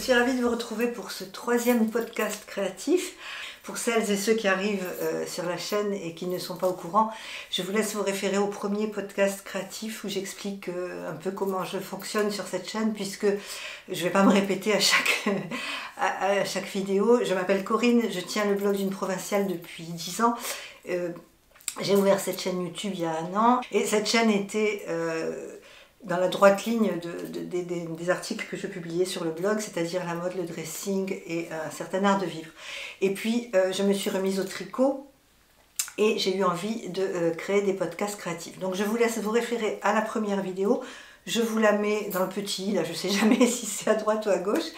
suis ravie de vous retrouver pour ce troisième podcast créatif. Pour celles et ceux qui arrivent sur la chaîne et qui ne sont pas au courant, je vous laisse vous référer au premier podcast créatif où j'explique un peu comment je fonctionne sur cette chaîne, puisque je ne vais pas me répéter à chaque vidéo. Je m'appelle Corinne, je tiens le blog d'une provinciale depuis 10 ans. J'ai ouvert cette chaîne YouTube il y a 1 an et cette chaîne était dans la droite ligne des articles que je publiais sur le blog, c'est-à-dire la mode, le dressing et un certain art de vivre. Et puis je me suis remise au tricot et j'ai eu envie de créer des podcasts créatifs. Donc je vous laisse vous référer à la première vidéo, je vous la mets dans le petit, là je ne sais jamais si c'est à droite ou à gauche,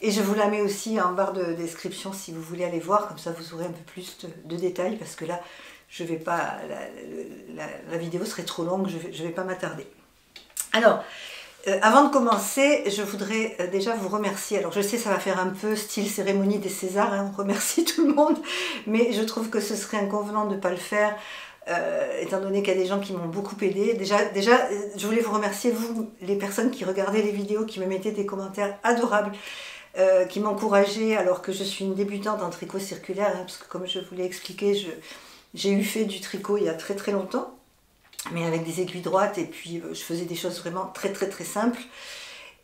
et je vous la mets aussi en barre de description si vous voulez aller voir, comme ça vous aurez un peu plus de détails, parce que là je vais pas, la vidéo serait trop longue, je ne vais pas m'attarder. Alors, avant de commencer, je voudrais déjà vous remercier. Alors je sais, ça va faire un peu style cérémonie des Césars, hein, on remercie tout le monde, mais je trouve que ce serait inconvenant de ne pas le faire, étant donné qu'il y a des gens qui m'ont beaucoup aidé. Déjà, je voulais vous remercier, vous, les personnes qui regardaient les vidéos, qui me mettaient des commentaires adorables, qui m'encourageaient alors que je suis une débutante en tricot circulaire, hein, parce que comme je vous l'ai expliqué, j'ai eu fait du tricot il y a très très longtemps, mais avec des aiguilles droites, et puis je faisais des choses vraiment très simples.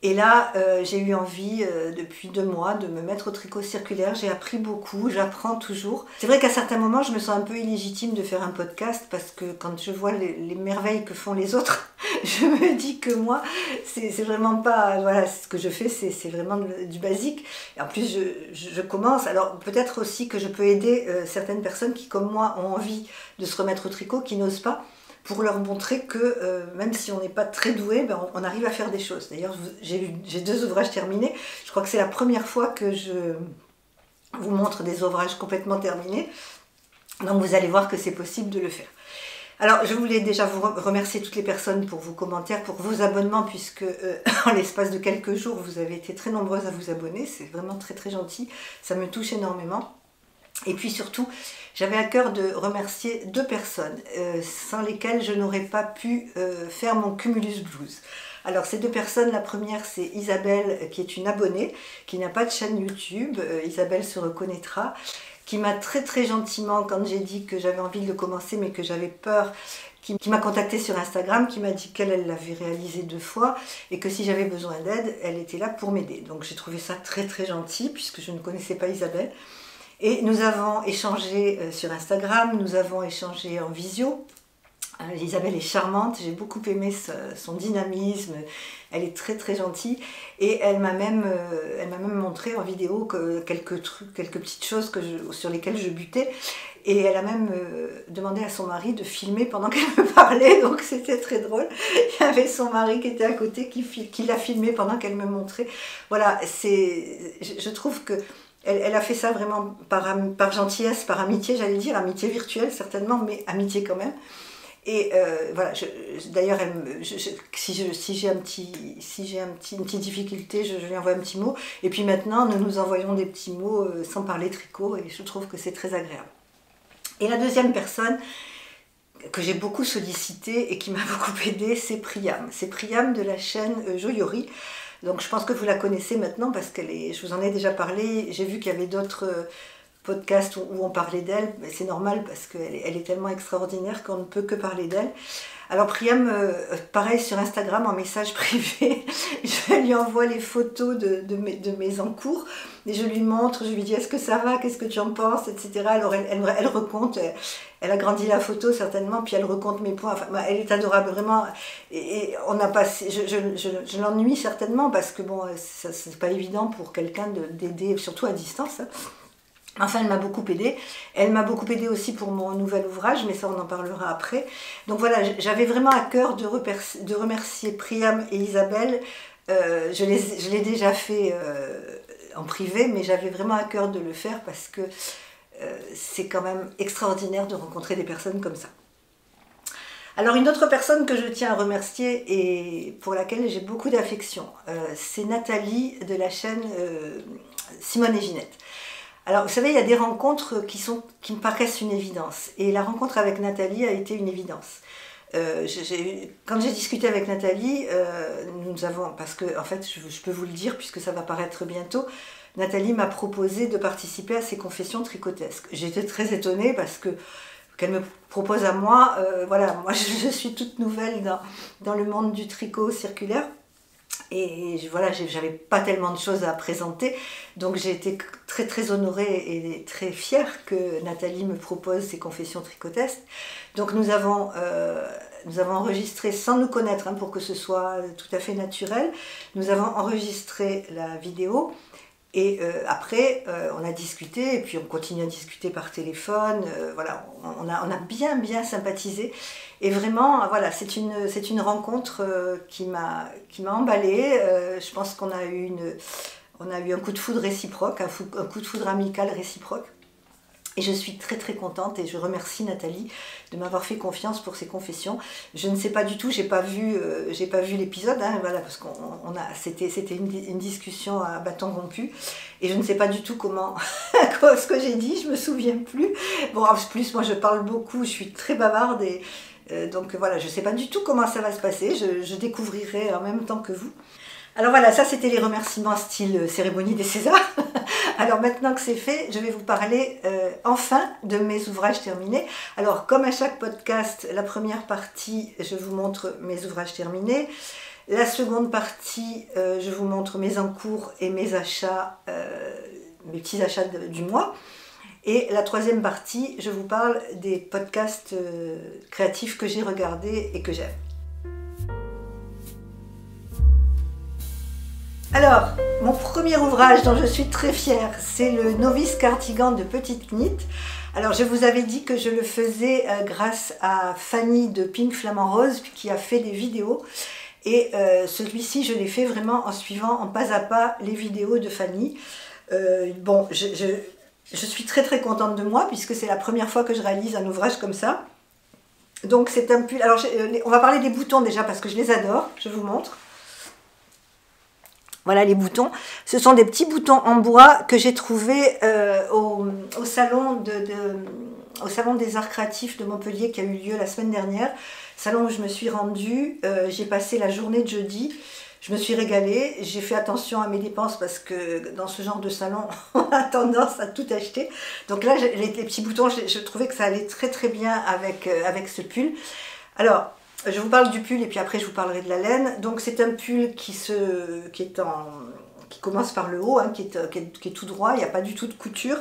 Et là, j'ai eu envie, depuis 2 mois, de me mettre au tricot circulaire. J'ai appris beaucoup, j'apprends toujours. C'est vrai qu'à certains moments, je me sens un peu illégitime de faire un podcast, parce que quand je vois les merveilles que font les autres, je me dis que moi, c'est vraiment pas... Voilà, ce que je fais, c'est vraiment du basique. Et en plus, je commence. Alors, peut-être aussi que je peux aider certaines personnes qui, comme moi, ont envie de se remettre au tricot, qui n'osent pas, pour leur montrer que même si on n'est pas très doué, ben on arrive à faire des choses. D'ailleurs, j'ai 2 ouvrages terminés. Je crois que c'est la première fois que je vous montre des ouvrages complètement terminés. Donc vous allez voir que c'est possible de le faire. Alors, je voulais déjà vous remercier toutes les personnes pour vos commentaires, pour vos abonnements, puisque en l'espace de quelques jours, vous avez été très nombreuses à vous abonner. C'est vraiment très gentil. Ça me touche énormément. Et puis surtout, j'avais à cœur de remercier 2 personnes sans lesquelles je n'aurais pas pu faire mon Cumulus Blues. Alors ces 2 personnes, la première c'est Isabelle, qui est une abonnée, qui n'a pas de chaîne YouTube. Isabelle se reconnaîtra, qui m'a très gentiment, quand j'ai dit que j'avais envie de le commencer mais que j'avais peur, qui m'a contactée sur Instagram, qui m'a dit qu'elle l'avait réalisé 2 fois et que si j'avais besoin d'aide, elle était là pour m'aider. Donc j'ai trouvé ça très gentil, puisque je ne connaissais pas Isabelle. Et nous avons échangé sur Instagram, nous avons échangé en visio. Isabelle est charmante, j'ai beaucoup aimé son dynamisme, elle est très gentille, et elle m'a même montré en vidéo quelques petites choses sur lesquelles je butais, et elle a même demandé à son mari de filmer pendant qu'elle me parlait, donc c'était très drôle. Il y avait son mari qui était à côté, qui l'a filmé pendant qu'elle me montrait. Voilà, je trouve que elle a fait ça vraiment par gentillesse, par amitié, j'allais dire, amitié virtuelle certainement, mais amitié quand même. Et voilà, d'ailleurs, si j'ai une petite difficulté, je lui envoie un petit mot. Et puis maintenant, nous nous envoyons des petits mots sans parler tricot, et je trouve que c'est très agréable. Et la deuxième personne que j'ai beaucoup sollicitée et qui m'a beaucoup aidée, c'est Priam. C'est Priam de la chaîne Joyori. Donc je pense que vous la connaissez maintenant, parce je vous en ai déjà parlé. J'ai vu qu'il y avait d'autres podcasts où on parlait d'elle, mais c'est normal parce qu'elle est tellement extraordinaire qu'on ne peut que parler d'elle. Alors Priam, pareil sur Instagram, en message privé, je lui envoie les photos de mes encours, et je lui montre, je lui dis est-ce que ça va, qu'est-ce que tu en penses, etc. Alors elle recompte, elle a grandi la photo certainement, puis elle recompte mes points, enfin, elle est adorable vraiment, et on a passé, je l'ennuie certainement, parce que bon, c'est pas évident pour quelqu'un d'aider, surtout à distance, hein. Enfin, elle m'a beaucoup aidée. Elle m'a beaucoup aidée aussi pour mon nouvel ouvrage, mais ça, on en parlera après. Donc voilà, j'avais vraiment à cœur de remercier Priam et Isabelle. Je l'ai déjà fait en privé, mais j'avais vraiment à cœur de le faire, parce que c'est quand même extraordinaire de rencontrer des personnes comme ça. Alors, une autre personne que je tiens à remercier et pour laquelle j'ai beaucoup d'affection, c'est Nathalie de la chaîne Simone et Ginette. Alors, vous savez, il y a des rencontres qui me paraissent une évidence. Et la rencontre avec Nathalie a été une évidence. quand j'ai discuté avec Nathalie, nous avons, parce que en fait je peux vous le dire puisque ça va paraître bientôt, Nathalie m'a proposé de participer à ses confessions tricotesques. J'étais très étonnée parce que qu'elle me propose à moi, voilà, moi je suis toute nouvelle dans le monde du tricot circulaire. Et voilà, j'avais pas tellement de choses à présenter, donc j'ai été très très honorée et très fière que Nathalie me propose ces confessions tricotesques. Donc nous avons enregistré sans nous connaître, hein, pour que ce soit tout à fait naturel. Nous avons enregistré la vidéo. Et après, on a discuté, et puis on continue à discuter par téléphone, voilà, on a bien sympathisé. Et vraiment, voilà, c'est une rencontre qui m'a emballée. Je pense qu'on a eu un coup de foudre réciproque, un coup de foudre amical réciproque. Et je suis très très contente et je remercie Nathalie de m'avoir fait confiance pour ces confessions. Je ne sais pas du tout, j'ai pas vu l'épisode, hein, voilà, parce c'était une discussion à bâton rompu et je ne sais pas du tout ce que j'ai dit, je me souviens plus. Bon, en plus moi je parle beaucoup, je suis très bavarde et donc voilà, je ne sais pas du tout comment ça va se passer, je découvrirai en même temps que vous. Alors voilà, ça c'était les remerciements style cérémonie des Césars. Alors maintenant que c'est fait, je vais vous parler enfin de mes ouvrages terminés. Alors comme à chaque podcast, la première partie, je vous montre mes ouvrages terminés. La seconde partie, je vous montre mes encours et mes achats, mes petits achats du mois. Et la troisième partie, je vous parle des podcasts créatifs que j'ai regardés et que j'aime. Alors, mon premier ouvrage dont je suis très fière, c'est le Novice Cardigan de Petite Knit. Alors, je vous avais dit que je le faisais grâce à Fanny de Pink Flamant Rose qui a fait des vidéos. Et celui-ci, je l'ai fait vraiment en suivant en pas à pas les vidéos de Fanny. Bon, je suis très très contente de moi puisque c'est la première fois que je réalise un ouvrage comme ça. Donc, c'est un pull. Alors, on va parler des boutons déjà parce que je les adore. Je vous montre. Voilà les boutons, ce sont des petits boutons en bois que j'ai trouvés au salon des arts créatifs de Montpellier qui a eu lieu la semaine dernière, salon où je me suis rendue, j'ai passé la journée de jeudi, je me suis régalée, j'ai fait attention à mes dépenses parce que dans ce genre de salon, on a tendance à tout acheter. Donc là, les petits boutons, je trouvais que ça allait très très bien avec ce pull. Alors, je vous parle du pull et puis après je vous parlerai de la laine. Donc c'est un pull qui commence par le haut, hein, qui est tout droit, il n'y a pas du tout de couture.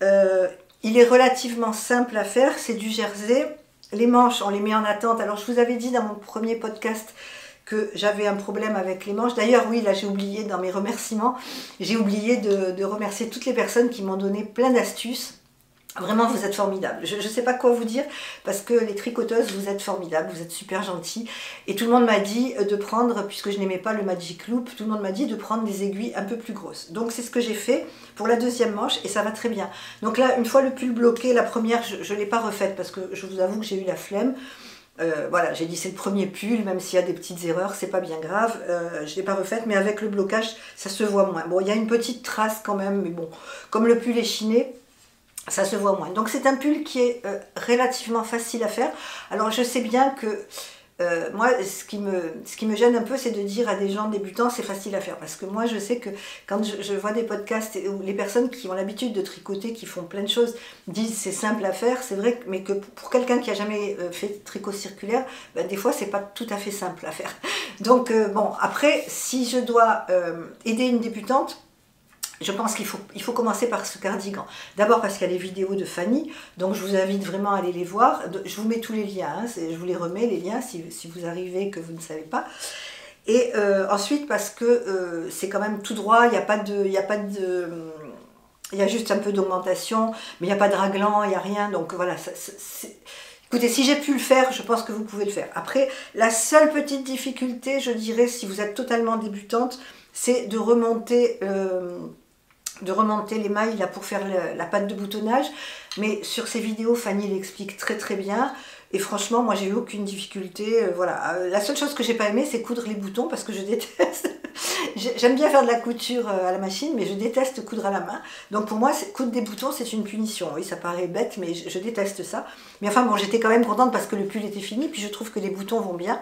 Il est relativement simple à faire, c'est du jersey. Les manches, on les met en attente. Alors je vous avais dit dans mon premier podcast que j'avais un problème avec les manches. D'ailleurs oui, là j'ai oublié dans mes remerciements, j'ai oublié de remercier toutes les personnes qui m'ont donné plein d'astuces. Vraiment, vous êtes formidables. Je ne sais pas quoi vous dire parce que les tricoteuses, vous êtes formidables, vous êtes super gentils. Et tout le monde m'a dit de prendre, puisque je n'aimais pas le Magic Loop, tout le monde m'a dit de prendre des aiguilles un peu plus grosses. Donc c'est ce que j'ai fait pour la deuxième manche et ça va très bien. Donc là, une fois le pull bloqué, la première, je ne l'ai pas refaite parce que je vous avoue que j'ai eu la flemme. Voilà, j'ai dit c'est le premier pull, même s'il y a des petites erreurs, c'est pas bien grave. Je ne l'ai pas refaite, mais avec le blocage, ça se voit moins. Bon, il y a une petite trace quand même, mais bon, comme le pull est chiné, ça se voit moins. Donc c'est un pull qui est relativement facile à faire. Alors je sais bien que moi ce qui me gêne un peu, c'est de dire à des gens débutants c'est facile à faire. Parce que moi je sais que quand je vois des podcasts où les personnes qui ont l'habitude de tricoter, qui font plein de choses, disent c'est simple à faire, c'est vrai, mais que pour quelqu'un qui a jamais fait de tricot circulaire, ben, des fois c'est pas tout à fait simple à faire. Donc bon, après si je dois aider une débutante, je pense qu'il faut commencer par ce cardigan. D'abord parce qu'il y a les vidéos de Fanny, donc je vous invite vraiment à aller les voir. Je vous mets tous les liens, hein, je vous les remets les liens si vous arrivez que vous ne savez pas. Et ensuite parce que c'est quand même tout droit, il y a juste un peu d'augmentation, mais il n'y a pas de raglan, il n'y a rien, donc voilà. Écoutez, si j'ai pu le faire, je pense que vous pouvez le faire. Après, la seule petite difficulté, je dirais, si vous êtes totalement débutante, c'est de remonter les mailles là, pour faire la patte de boutonnage. Mais sur ces vidéos, Fanny l'explique très très bien. Et franchement, moi j'ai eu aucune difficulté. Voilà. La seule chose que j'ai pas aimé, c'est coudre les boutons parce que je déteste. J'aime bien faire de la couture à la machine, mais je déteste coudre à la main. Donc pour moi, coudre des boutons, c'est une punition. Oui, ça paraît bête, mais je déteste ça. Mais enfin bon, j'étais quand même contente parce que le pull était fini, puis je trouve que les boutons vont bien.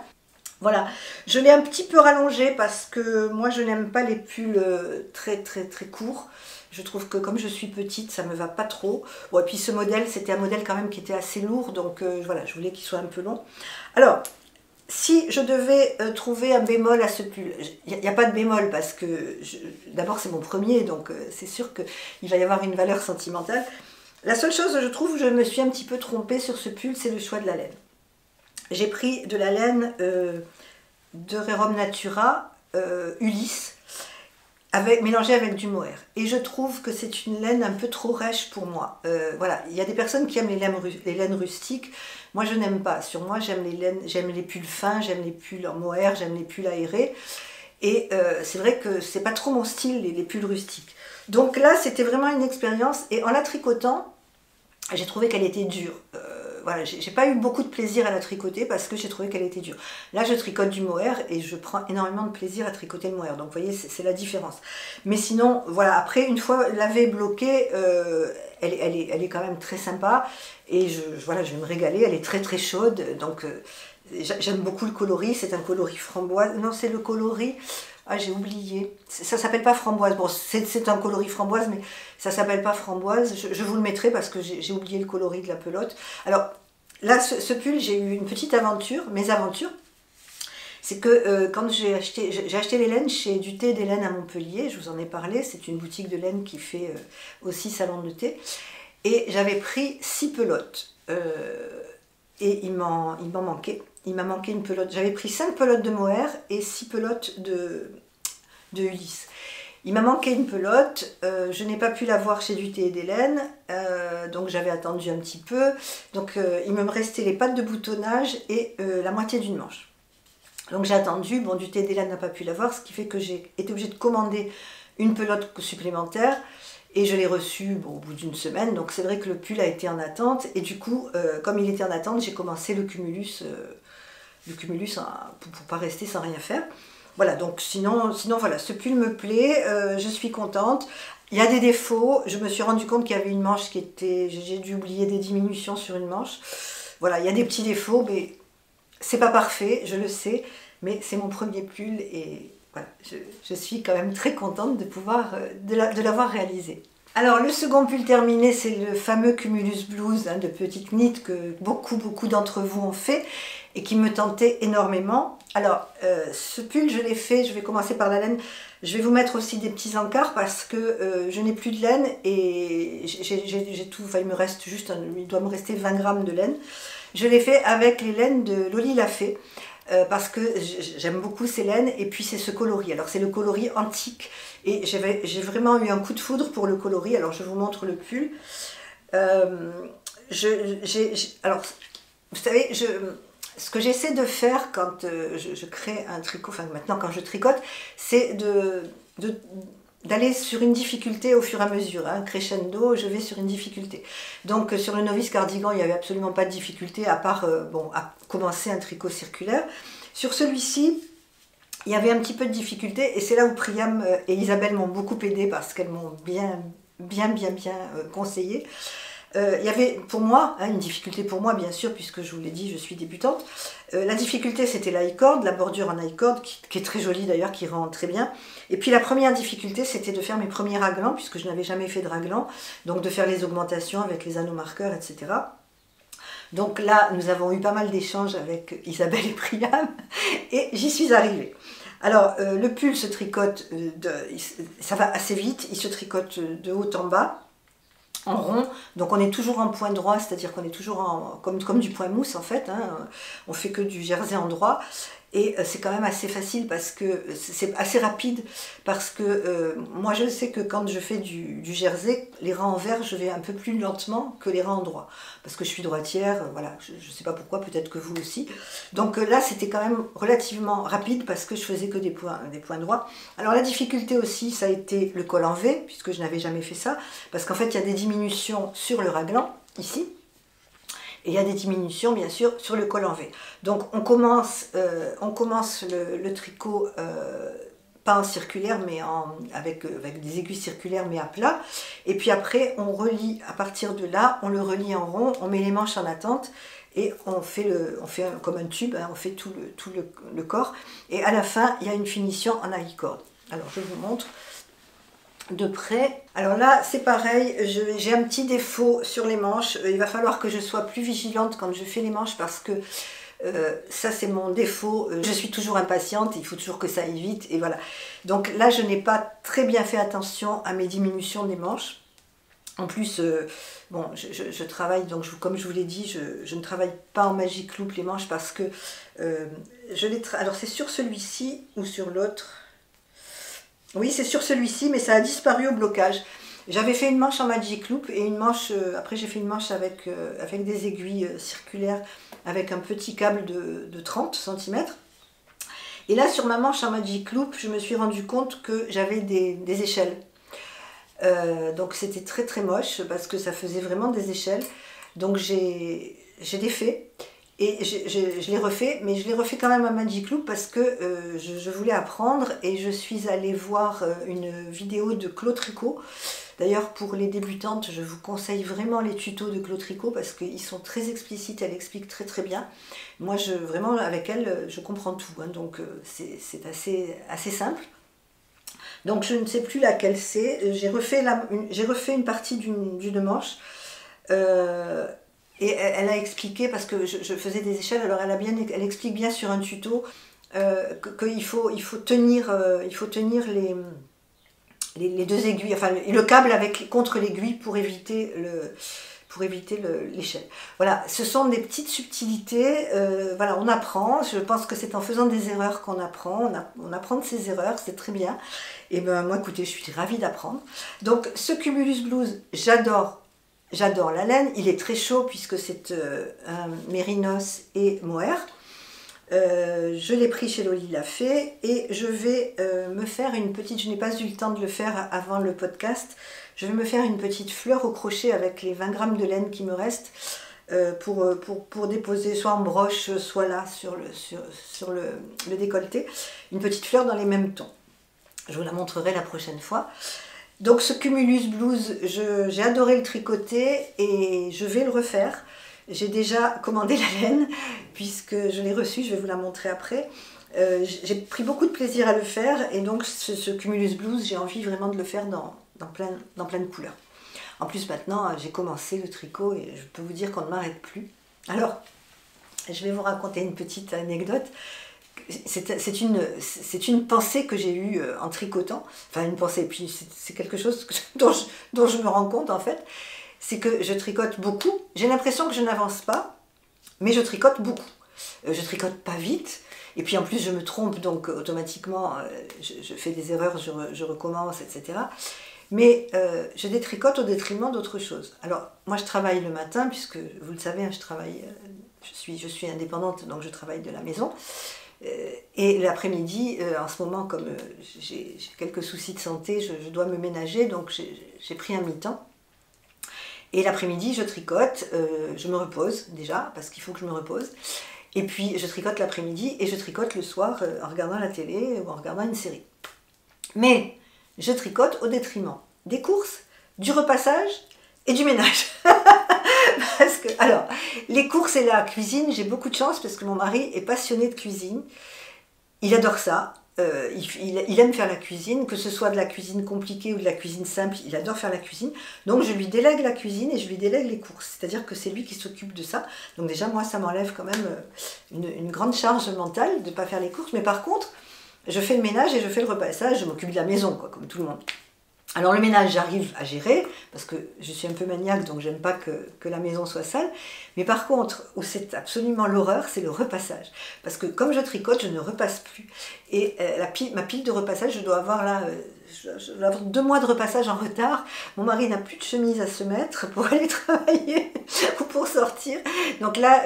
Voilà, je l'ai un petit peu rallongé parce que moi je n'aime pas les pulls très très très courts. Je trouve que comme je suis petite, ça me va pas trop. Bon, et puis ce modèle, c'était un modèle quand même qui était assez lourd, donc voilà, je voulais qu'il soit un peu long. Alors, si je devais trouver un bémol à ce pull, il n'y a pas de bémol parce que d'abord c'est mon premier, donc c'est sûr qu'il va y avoir une valeur sentimentale. La seule chose, je trouve, je me suis un petit peu trompée sur ce pull, c'est le choix de la laine. J'ai pris de la laine de Rerum Natura, Ulysse, mélangée avec du mohair. Et je trouve que c'est une laine un peu trop rêche pour moi. Voilà, il y a des personnes qui aiment les laines rustiques. Moi, je n'aime pas. Sur moi, j'aime les pulls fins, j'aime les pulls en mohair, j'aime les pulls aérés. Et c'est vrai que c'est pas trop mon style, les pulls rustiques. Donc là, c'était vraiment une expérience. Et en la tricotant, j'ai trouvé qu'elle était dure. Voilà, j'ai pas eu beaucoup de plaisir à la tricoter parce que j'ai trouvé qu'elle était dure. Là, je tricote du mohair et je prends énormément de plaisir à tricoter le mohair. Donc, vous voyez, c'est la différence. Mais sinon, voilà, après, une fois lavée, bloquée, elle est quand même très sympa. Et voilà, je vais me régaler. Elle est très très chaude. Donc, j'aime beaucoup le coloris. C'est un coloris framboise. Non, c'est le coloris... Ah, j'ai oublié. Ça s'appelle pas framboise. Bon, c'est un coloris framboise, mais ça s'appelle pas framboise. Je vous le mettrai parce que j'ai oublié le coloris de la pelote. Alors, là, ce pull, j'ai eu une petite aventure. Mes aventures, c'est que quand j'ai acheté les laines chez du thé des laines à Montpellier. Je vous en ai parlé. C'est une boutique de laine qui fait aussi salon de thé. Et j'avais pris 6 pelotes. Et il m'en manquait. Il m'a manqué une pelote. J'avais pris 5 pelotes de mohair et 6 pelotes de Ulysse. Il m'a manqué une pelote. Je n'ai pas pu l'avoir chez du thé et des laines. Donc j'avais attendu un petit peu. Donc il me restait les pattes de boutonnage et la moitié d'une manche. Donc j'ai attendu. Bon, du thé et des laines n'a pas pu l'avoir. Ce qui fait que j'ai été obligée de commander une pelote supplémentaire. Et je l'ai reçu au bout d'une semaine, donc c'est vrai que le pull a été en attente. Et du coup, comme il était en attente, j'ai commencé le cumulus pour ne pas rester sans rien faire. Voilà, donc sinon voilà, ce pull me plaît, je suis contente. Il y a des défauts, je me suis rendu compte qu'il y avait une manche qui était... J'ai dû oublier des diminutions sur une manche. Voilà, il y a des petits défauts, mais c'est pas parfait, je le sais. Mais c'est mon premier pull et... Voilà, je suis quand même très contente de l'avoir réalisé. Alors le second pull terminé, c'est le fameux Cumulus Blues de Petite Knit que beaucoup d'entre vous ont fait et qui me tentait énormément. Alors ce pull je l'ai fait, je vais commencer par la laine. Je vais vous mettre aussi des petits encarts parce que je n'ai plus de laine et j'ai tout, enfin il doit me rester 20 grammes de laine. Je l'ai fait avec les laines de Loli Lafay. Parce que j'aime beaucoup ces laines et puis c'est ce coloris. Alors c'est le coloris antique et j'ai vraiment eu un coup de foudre pour le coloris. Alors je vous montre le pull. Alors vous savez, ce que j'essaie de faire quand je crée un tricot, enfin maintenant quand je tricote, c'est d'aller sur une difficulté au fur et à mesure, hein. Crescendo, je vais sur une difficulté. Donc sur le novice cardigan, il n'y avait absolument pas de difficulté à part à commencer un tricot circulaire. Sur celui-ci, il y avait un petit peu de difficulté et c'est là où Priam et Isabelle m'ont beaucoup aidé parce qu'elles m'ont bien conseillé. Il y avait pour moi, une difficulté pour moi bien sûr, puisque je vous l'ai dit, je suis débutante. La difficulté c'était l'high-cord, la bordure en high-cord, qui est très jolie d'ailleurs, qui rend très bien. Et puis la première difficulté c'était de faire mes premiers raglans, puisque je n'avais jamais fait de raglans, donc de faire les augmentations avec les anneaux marqueurs, etc. Donc là, nous avons eu pas mal d'échanges avec Isabelle et Priam, et j'y suis arrivée. Alors, le pull se tricote, ça va assez vite, il se tricote de haut en bas, en rond, donc on est toujours en point droit, c'est-à-dire qu'on est toujours comme du point mousse en fait, hein. On fait que du jersey en droit, et c'est quand même assez facile parce que c'est assez rapide, parce que moi je sais que quand je fais du jersey, les rangs en vert je vais un peu plus lentement que les rangs en droit, parce que je suis droitière, voilà, je ne sais pas pourquoi, peut-être que vous aussi. Donc là c'était quand même relativement rapide parce que je faisais que des points droits. Alors la difficulté aussi ça a été le col en V, puisque je n'avais jamais fait ça, parce qu'en fait il y a des diminutions sur le raglan, ici, et il y a des diminutions bien sûr sur le col en V. Donc on commence le tricot pas en circulaire, mais avec des aiguilles circulaires, mais à plat. Et puis après, on relie, à partir de là, on le relie en rond, on met les manches en attente, et on fait comme un tube, hein, on fait tout le corps. Et à la fin, il y a une finition en alicorde. Alors, je vous montre de près. Alors là, c'est pareil, j'ai un petit défaut sur les manches. Il va falloir que je sois plus vigilante quand je fais les manches, parce que ça c'est mon défaut, je suis toujours impatiente, il faut toujours que ça aille vite, et voilà. Donc là, je n'ai pas très bien fait attention à mes diminutions des manches. En plus, bon, je travaille, donc comme je vous l'ai dit, je ne travaille pas en Magic Loop les manches, parce que alors c'est sur celui-ci ou sur l'autre. Oui, c'est sur celui-ci, mais ça a disparu au blocage. J'avais fait une manche en Magic Loop, et une manche, après j'ai fait une manche avec des aiguilles circulaires, avec un petit câble de 30 cm. Et là, sur ma manche en Magic Loop, je me suis rendu compte que j'avais des échelles. Donc c'était très très moche, parce que ça faisait vraiment des échelles. Donc j'ai défait, et je l'ai refait, mais je l'ai refait quand même à Magic Loop, parce que je voulais apprendre, et je suis allée voir une vidéo de Claude Tricot. D'ailleurs, pour les débutantes, je vous conseille vraiment les tutos de Claude Tricot, parce qu'ils sont très explicites, elle explique très très bien. Moi, vraiment, avec elle, je comprends tout, hein, donc c'est assez simple. Donc je ne sais plus laquelle c'est, j'ai refait une partie d'une manche, et elle a expliqué, parce que je faisais des échelles, alors elle explique bien sur un tuto qu'il faut tenir les deux aiguilles, enfin le câble contre l'aiguille, pour éviter l'échelle. Voilà, ce sont des petites subtilités, voilà, on apprend. Je pense que c'est en faisant des erreurs qu'on apprend, on apprend de ses erreurs, c'est très bien. Et ben moi, écoutez, je suis ravie d'apprendre. Donc ce Cumulus Blues, j'adore la laine, il est très chaud, puisque c'est un mérinos et mohair. Je l'ai pris chez Loli l'a fait, et je vais me faire une petite, je n'ai pas eu le temps de le faire avant le podcast, je vais me faire une petite fleur au crochet avec les 20 grammes de laine qui me restent, pour déposer soit en broche, soit là sur le décolleté, une petite fleur dans les mêmes tons. Je vous la montrerai la prochaine fois. Donc ce Cumulus Blues, j'ai adoré le tricoter, et je vais le refaire. J'ai déjà commandé la laine, puisque je l'ai reçue, je vais vous la montrer après. J'ai pris beaucoup de plaisir à le faire, et donc ce Cumulus Blues, j'ai envie vraiment de le faire dans plein de couleurs. En plus, maintenant, j'ai commencé le tricot, et je peux vous dire qu'on ne m'arrête plus. Alors, je vais vous raconter une petite anecdote. C'est une pensée que j'ai eue en tricotant, enfin une pensée, puis c'est quelque chose dont je me rends compte en fait. C'est que je tricote beaucoup, j'ai l'impression que je n'avance pas, mais je tricote beaucoup. Je tricote pas vite, et puis en plus je me trompe, donc automatiquement je fais des erreurs, je recommence, etc. Mais je détricote au détriment d'autre chose. Alors moi je travaille le matin, puisque vous le savez, hein, je suis indépendante, donc je travaille de la maison. Et l'après-midi, en ce moment, comme j'ai quelques soucis de santé, je dois me ménager, donc j'ai pris un mi-temps. Et l'après-midi, je tricote, je me repose déjà, parce qu'il faut que je me repose. Et puis, je tricote l'après-midi, et je tricote le soir en regardant la télé ou en regardant une série. Mais je tricote au détriment des courses, du repassage et du ménage. Parce que, alors, les courses et la cuisine, j'ai beaucoup de chance, parce que mon mari est passionné de cuisine. Il adore ça. Il aime faire la cuisine, que ce soit de la cuisine compliquée ou de la cuisine simple, il adore faire la cuisine. Donc je lui délègue la cuisine, et je lui délègue les courses. C'est-à-dire que c'est lui qui s'occupe de ça. Donc déjà, moi, ça m'enlève quand même une grande charge mentale de ne pas faire les courses. Mais par contre, je fais le ménage et je fais le repassage, je m'occupe de la maison, quoi, comme tout le monde. Alors le ménage, j'arrive à gérer, parce que je suis un peu maniaque, donc j'aime pas que la maison soit sale. Mais par contre, où c'est absolument l'horreur, c'est le repassage. Parce que comme je tricote, je ne repasse plus. Et ma pile de repassage, je dois avoir là, je dois avoir 2 mois de repassage en retard. Mon mari n'a plus de chemise à se mettre pour aller travailler ou pour sortir. Donc là,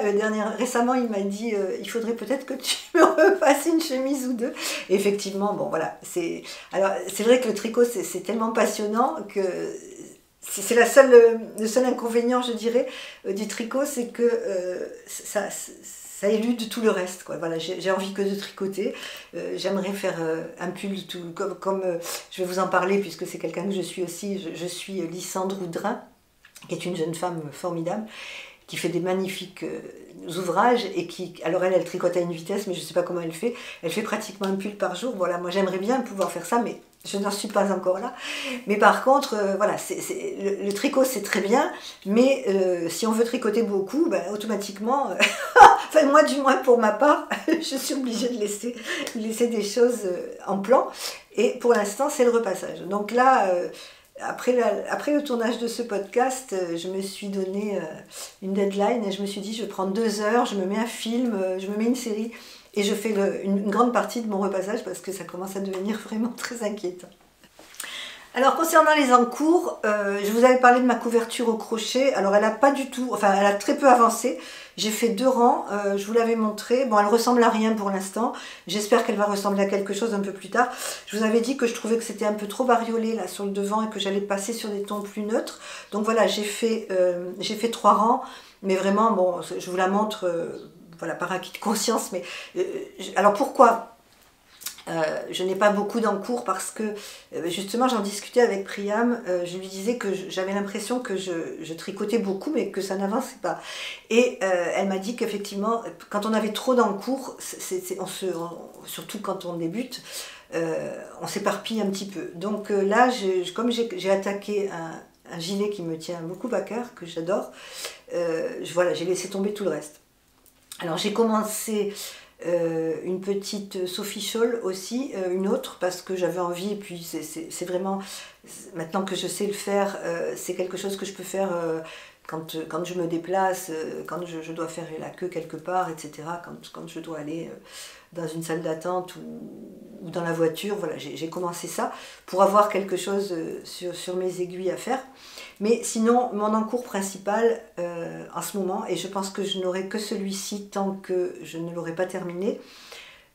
récemment, il m'a dit, il faudrait peut-être que tu me repasses une chemise ou 2. Et effectivement, bon voilà. Alors c'est vrai que le tricot, c'est tellement passionnant que c'est le seul inconvénient, je dirais, du tricot, c'est que ça élude tout le reste, quoi. Voilà, j'ai envie que de tricoter. J'aimerais faire un pull comme je vais vous en parler puisque c'est quelqu'un que je suis aussi. Je suis Lysandre Oudrin, qui est une jeune femme formidable, qui fait des magnifiques ouvrages et qui, alors elle tricote à une vitesse, mais je ne sais pas comment elle fait. Elle fait pratiquement un pull par jour. Voilà, moi j'aimerais bien pouvoir faire ça, mais je n'en suis pas encore là. Mais par contre, voilà, le tricot c'est très bien, mais si on veut tricoter beaucoup, ben, automatiquement, enfin moi du moins pour ma part, je suis obligée de laisser des choses en plan. Et pour l'instant, c'est le repassage. Donc là, après le tournage de ce podcast, je me suis donné une deadline et je me suis dit, je prends 2 heures, je me mets un film, je me mets une série et je fais une grande partie de mon repassage parce que ça commence à devenir vraiment très inquiétant. Alors concernant les encours, je vous avais parlé de ma couverture au crochet. Alors elle a pas du tout, enfin elle a très peu avancé. J'ai fait 2 rangs, je vous l'avais montré. Bon, elle ressemble à rien pour l'instant. J'espère qu'elle va ressembler à quelque chose un peu plus tard. Je vous avais dit que je trouvais que c'était un peu trop bariolé là sur le devant et que j'allais passer sur des tons plus neutres. Donc voilà, j'ai fait 3 rangs, mais vraiment, bon, je vous la montre, voilà, par acquis de conscience. Mais alors pourquoi je n'ai pas beaucoup d'encours parce que justement j'en discutais avec Priam, je lui disais que j'avais l'impression que je tricotais beaucoup mais que ça n'avançait pas. Et elle m'a dit qu'effectivement quand on avait trop d'encours, surtout quand on débute, on s'éparpille un petit peu. Donc là, comme j'ai attaqué un gilet qui me tient beaucoup à cœur, que j'adore, voilà, j'ai laissé tomber tout le reste. Alors j'ai commencé une petite Sophie Scholl aussi, une autre parce que j'avais envie, et puis c'est vraiment, maintenant que je sais le faire, c'est quelque chose que je peux faire quand je me déplace, quand je dois faire la queue quelque part, etc., quand je dois aller dans une salle d'attente ou dans la voiture. Voilà, j'ai commencé ça pour avoir quelque chose sur mes aiguilles à faire. Mais sinon, mon encours principal en ce moment, et je pense que je n'aurai que celui-ci tant que je ne l'aurai pas terminé,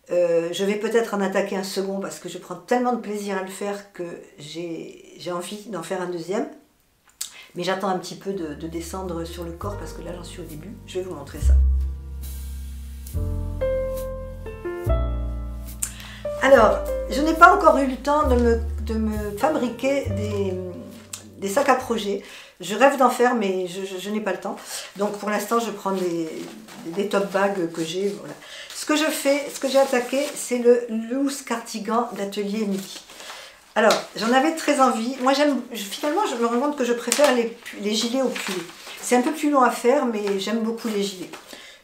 je vais peut-être en attaquer un second parce que je prends tellement de plaisir à le faire que j'ai envie d'en faire un deuxième. Mais j'attends un petit peu de descendre sur le corps parce que là j'en suis au début. Je vais vous montrer ça. Alors, je n'ai pas encore eu le temps de me fabriquer des sacs à projet. Je rêve d'en faire, mais je n'ai pas le temps. Donc pour l'instant, je prends des top bags que j'ai. Voilà. Ce que j'ai attaqué, c'est le loose cardigan d'Atelier Mickey. Alors, j'en avais très envie. Moi, finalement, je me rends compte que je préfère les gilets au pull. C'est un peu plus long à faire, mais j'aime beaucoup les gilets.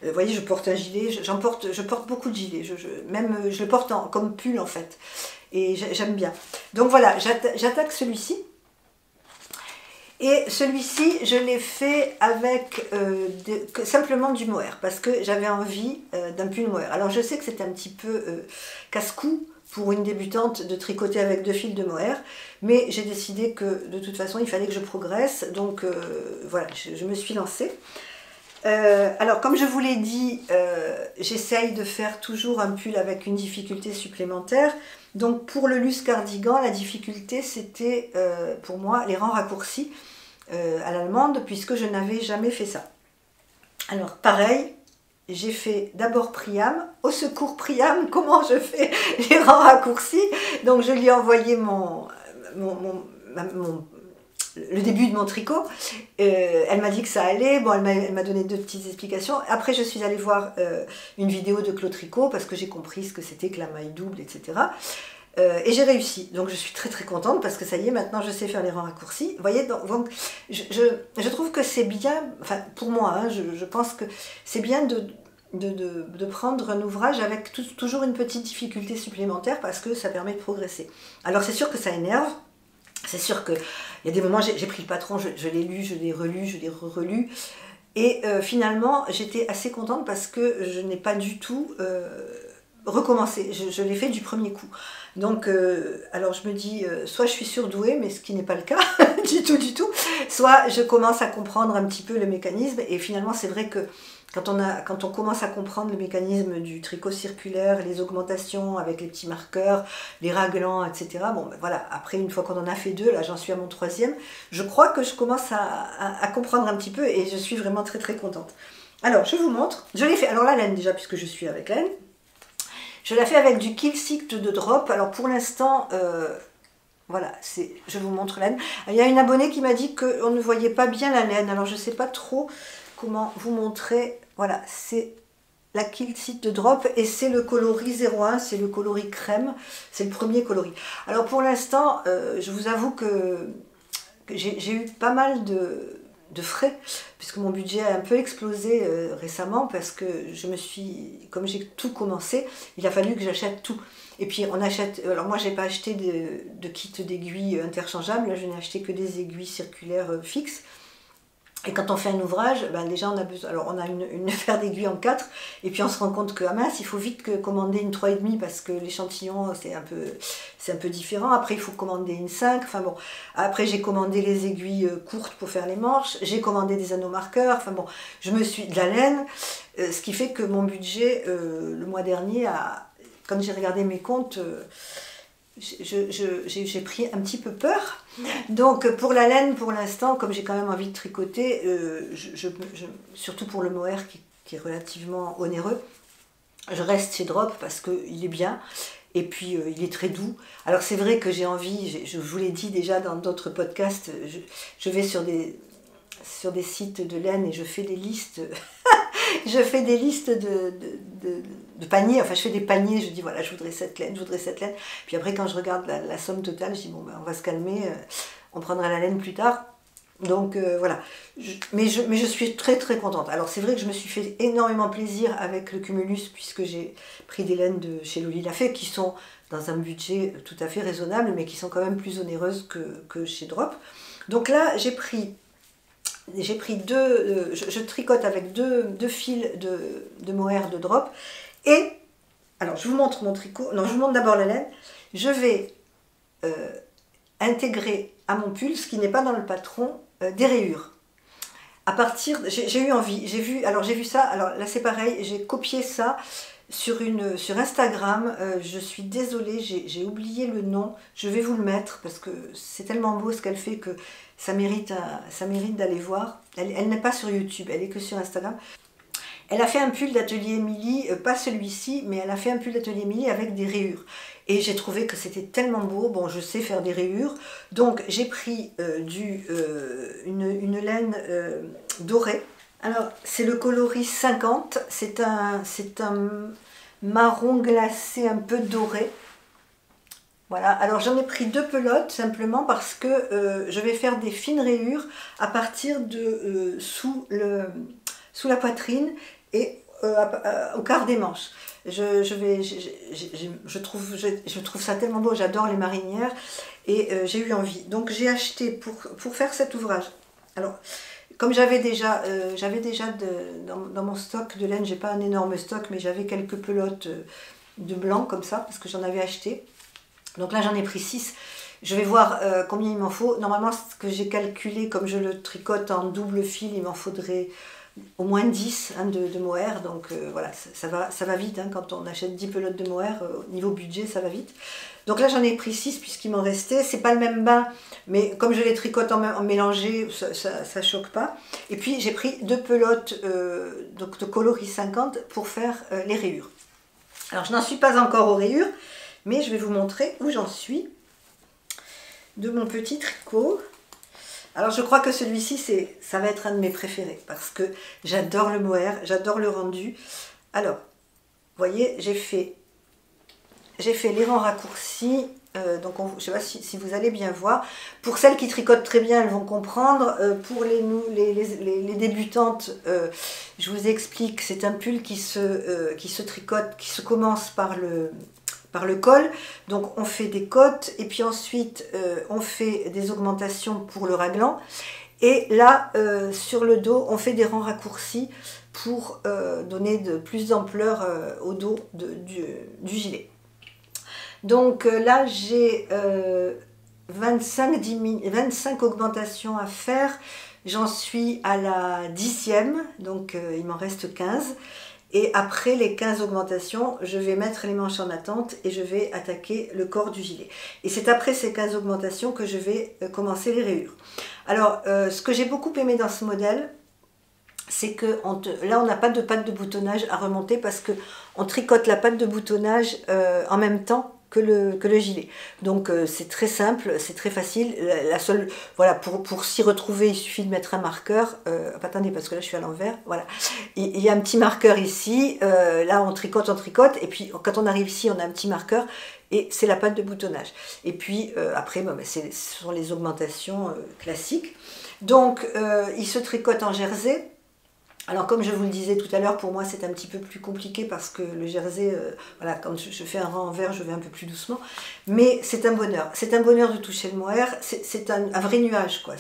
Vous voyez, je porte un gilet, je porte beaucoup de gilets. Même, je le porte comme pull, en fait. Et j'aime bien. Donc voilà, j'attaque celui-ci. Et celui-ci, je l'ai fait avec simplement du mohair, parce que j'avais envie d'un pull mohair. Alors, je sais que c'est un petit peu casse-cou pour une débutante de tricoter avec 2 fils de mohair, mais j'ai décidé que de toute façon, il fallait que je progresse. Donc, voilà, je me suis lancée. Alors comme je vous l'ai dit, j'essaye de faire toujours un pull avec une difficulté supplémentaire. Donc pour le loose cardigan, la difficulté c'était pour moi les rangs raccourcis à l'allemande, puisque je n'avais jamais fait ça. Alors pareil, j'ai fait d'abord Priam. Au secours Priam, comment je fais les rangs raccourcis? Donc je lui ai envoyé le début de mon tricot. Elle m'a dit que ça allait. Bon, elle m'a donné 2 petites explications. Après, je suis allée voir une vidéo de Claude Tricot parce que j'ai compris ce que c'était que la maille double, etc. Et j'ai réussi. Donc, je suis très très contente parce que ça y est, maintenant je sais faire les rangs raccourcis. Vous voyez, donc je trouve que c'est bien, enfin pour moi, hein, je pense que c'est bien de prendre un ouvrage avec toujours une petite difficulté supplémentaire parce que ça permet de progresser. Alors, c'est sûr que ça énerve. C'est sûr qu'il y a des moments, j'ai pris le patron, je l'ai lu, je l'ai relu, je l'ai relu. Et finalement, j'étais assez contente parce que je n'ai pas du tout recommencé. Je l'ai fait du premier coup. Donc, alors je me dis, soit je suis surdouée, mais ce qui n'est pas le cas du tout. Soit je commence à comprendre un petit peu le mécanisme. Et finalement, c'est vrai que quand on commence à comprendre le mécanisme du tricot circulaire, les augmentations avec les petits marqueurs, les raglans, etc. Bon, ben voilà, après, une fois qu'on en a fait 2, là j'en suis à mon 3e, je crois que je commence à comprendre un petit peu et je suis vraiment très très contente. Alors, je vous montre. Je l'ai fait. Alors, la laine, déjà, puisque je suis avec laine. Je la fais avec du Kilsict de drop. Alors, pour l'instant, voilà, je vous montre la laine. Il y a une abonnée qui m'a dit qu'on ne voyait pas bien la laine. Alors, je ne sais pas trop comment vous montrer. Voilà, c'est la Kilsict de drop et c'est le coloris 01. C'est le coloris crème. C'est le premier coloris. Alors, pour l'instant, je vous avoue que j'ai eu pas mal de frais, puisque mon budget a un peu explosé récemment, parce que comme j'ai tout commencé, il a fallu que j'achète tout. Et puis on achète, alors moi j'ai pas acheté de kit d'aiguilles interchangeables, là je n'ai acheté que des aiguilles circulaires fixes. Et quand on fait un ouvrage, ben déjà on a besoin, alors on a une paire d'aiguilles en 4, et puis on se rend compte que, ah mince, il faut vite commander une 3,5 parce que l'échantillon c'est un peu différent. Après il faut commander une 5, enfin bon. Après j'ai commandé les aiguilles courtes pour faire les manches, j'ai commandé des anneaux marqueurs, enfin bon, je me suis de la laine, ce qui fait que mon budget le mois dernier, quand j'ai regardé mes comptes, j'ai pris un petit peu peur. Donc pour la laine, pour l'instant, comme j'ai quand même envie de tricoter, surtout pour le mohair qui est relativement onéreux, je reste chez Drop parce qu'il est bien. Et puis il est très doux. Alors c'est vrai que j'ai envie, je vous l'ai dit déjà dans d'autres podcasts, je vais sur des sites de laine et je fais des listes. Je fais des listes de paniers, enfin je fais des paniers, je dis voilà, je voudrais cette laine, je voudrais cette laine. Puis après quand je regarde la somme totale, je dis bon ben on va se calmer, on prendra la laine plus tard. Donc voilà, mais je suis très très contente. Alors c'est vrai que je me suis fait énormément plaisir avec le Cumulus, puisque j'ai pris des laines de chez Loli Lafay qui sont dans un budget tout à fait raisonnable, mais qui sont quand même plus onéreuses que chez Drop. Donc là j'ai pris deux, je tricote avec deux fils de mohair de drop. Et, alors je vous montre mon tricot, non je vous montre d'abord la laine. Je vais intégrer à mon pull, ce qui n'est pas dans le patron, des rayures. J'ai eu envie, j'ai vu ça, alors là c'est pareil, j'ai copié ça sur Instagram, je suis désolée, j'ai oublié le nom, je vais vous le mettre parce que c'est tellement beau ce qu'elle fait que ça mérite d'aller voir. Elle n'est pas sur YouTube, elle est que sur Instagram. Elle a fait un pull d'Atelier Émilie, pas celui-ci, mais elle a fait un pull d'Atelier Émilie avec des rayures. Et j'ai trouvé que c'était tellement beau. Bon, je sais faire des rayures. Donc, j'ai pris une laine dorée. Alors, c'est le coloris 50. C'est un marron glacé un peu doré. Voilà, alors j'en ai pris deux pelotes simplement parce que je vais faire des fines rayures à partir de sous la poitrine et au quart des manches. Je trouve ça tellement beau, j'adore les marinières et j'ai eu envie. Donc j'ai acheté pour faire cet ouvrage. Alors, comme j'avais déjà dans mon stock de laine, j'ai pas un énorme stock, mais j'avais quelques pelotes de blanc comme ça, parce que j'en avais acheté. Donc là j'en ai pris 6, je vais voir combien il m'en faut. Normalement ce que j'ai calculé, comme je le tricote en double fil, il m'en faudrait au moins 10 hein, de mohair. Donc voilà, ça va vite hein, quand on achète 10 pelotes de mohair, niveau budget ça va vite. Donc là j'en ai pris 6 puisqu'il m'en restait, c'est pas le même bain, mais comme je les tricote en mélangé, ça choque pas. Et puis j'ai pris deux pelotes donc de coloris 50 pour faire les rayures. Alors je n'en suis pas encore aux rayures, mais je vais vous montrer où j'en suis de mon petit tricot. Alors je crois que celui-ci, ça va être un de mes préférés parce que j'adore le mohair, j'adore le rendu. Alors, vous voyez, j'ai fait les rangs raccourcis. Donc je ne sais pas si vous allez bien voir. Pour celles qui tricotent très bien, elles vont comprendre. Pour les débutantes, je vous explique, c'est un pull qui se tricote, qui se commence par le col. Donc on fait des côtes et puis ensuite on fait des augmentations pour le raglan. Et là, sur le dos, on fait des rangs raccourcis pour donner plus d'ampleur au dos du gilet. Donc là, j'ai 25 augmentations à faire. J'en suis à la 10e, donc il m'en reste 15. Et après les 15 augmentations, je vais mettre les manches en attente et je vais attaquer le corps du gilet. Et c'est après ces 15 augmentations que je vais commencer les rayures. Alors, ce que j'ai beaucoup aimé dans ce modèle, c'est que là on n'a pas de patte de boutonnage à remonter parce qu'on tricote la patte de boutonnage en même temps que le gilet. Donc c'est très simple, c'est très facile. La seule, voilà, pour s'y retrouver, il suffit de mettre un marqueur. Attendez, parce que là je suis à l'envers. Voilà, il y a un petit marqueur ici. Là on tricote, et puis quand on arrive ici, on a un petit marqueur. Et c'est la patte de boutonnage. Et puis après, bon, ce sont les augmentations classiques. Donc il se tricote en jersey. Alors comme je vous le disais tout à l'heure, pour moi c'est un petit peu plus compliqué parce que le jersey, voilà, quand je fais un rang envers, je vais un peu plus doucement. Mais c'est un bonheur. C'est un bonheur de toucher le mohair. C'est un vrai nuage, quoi.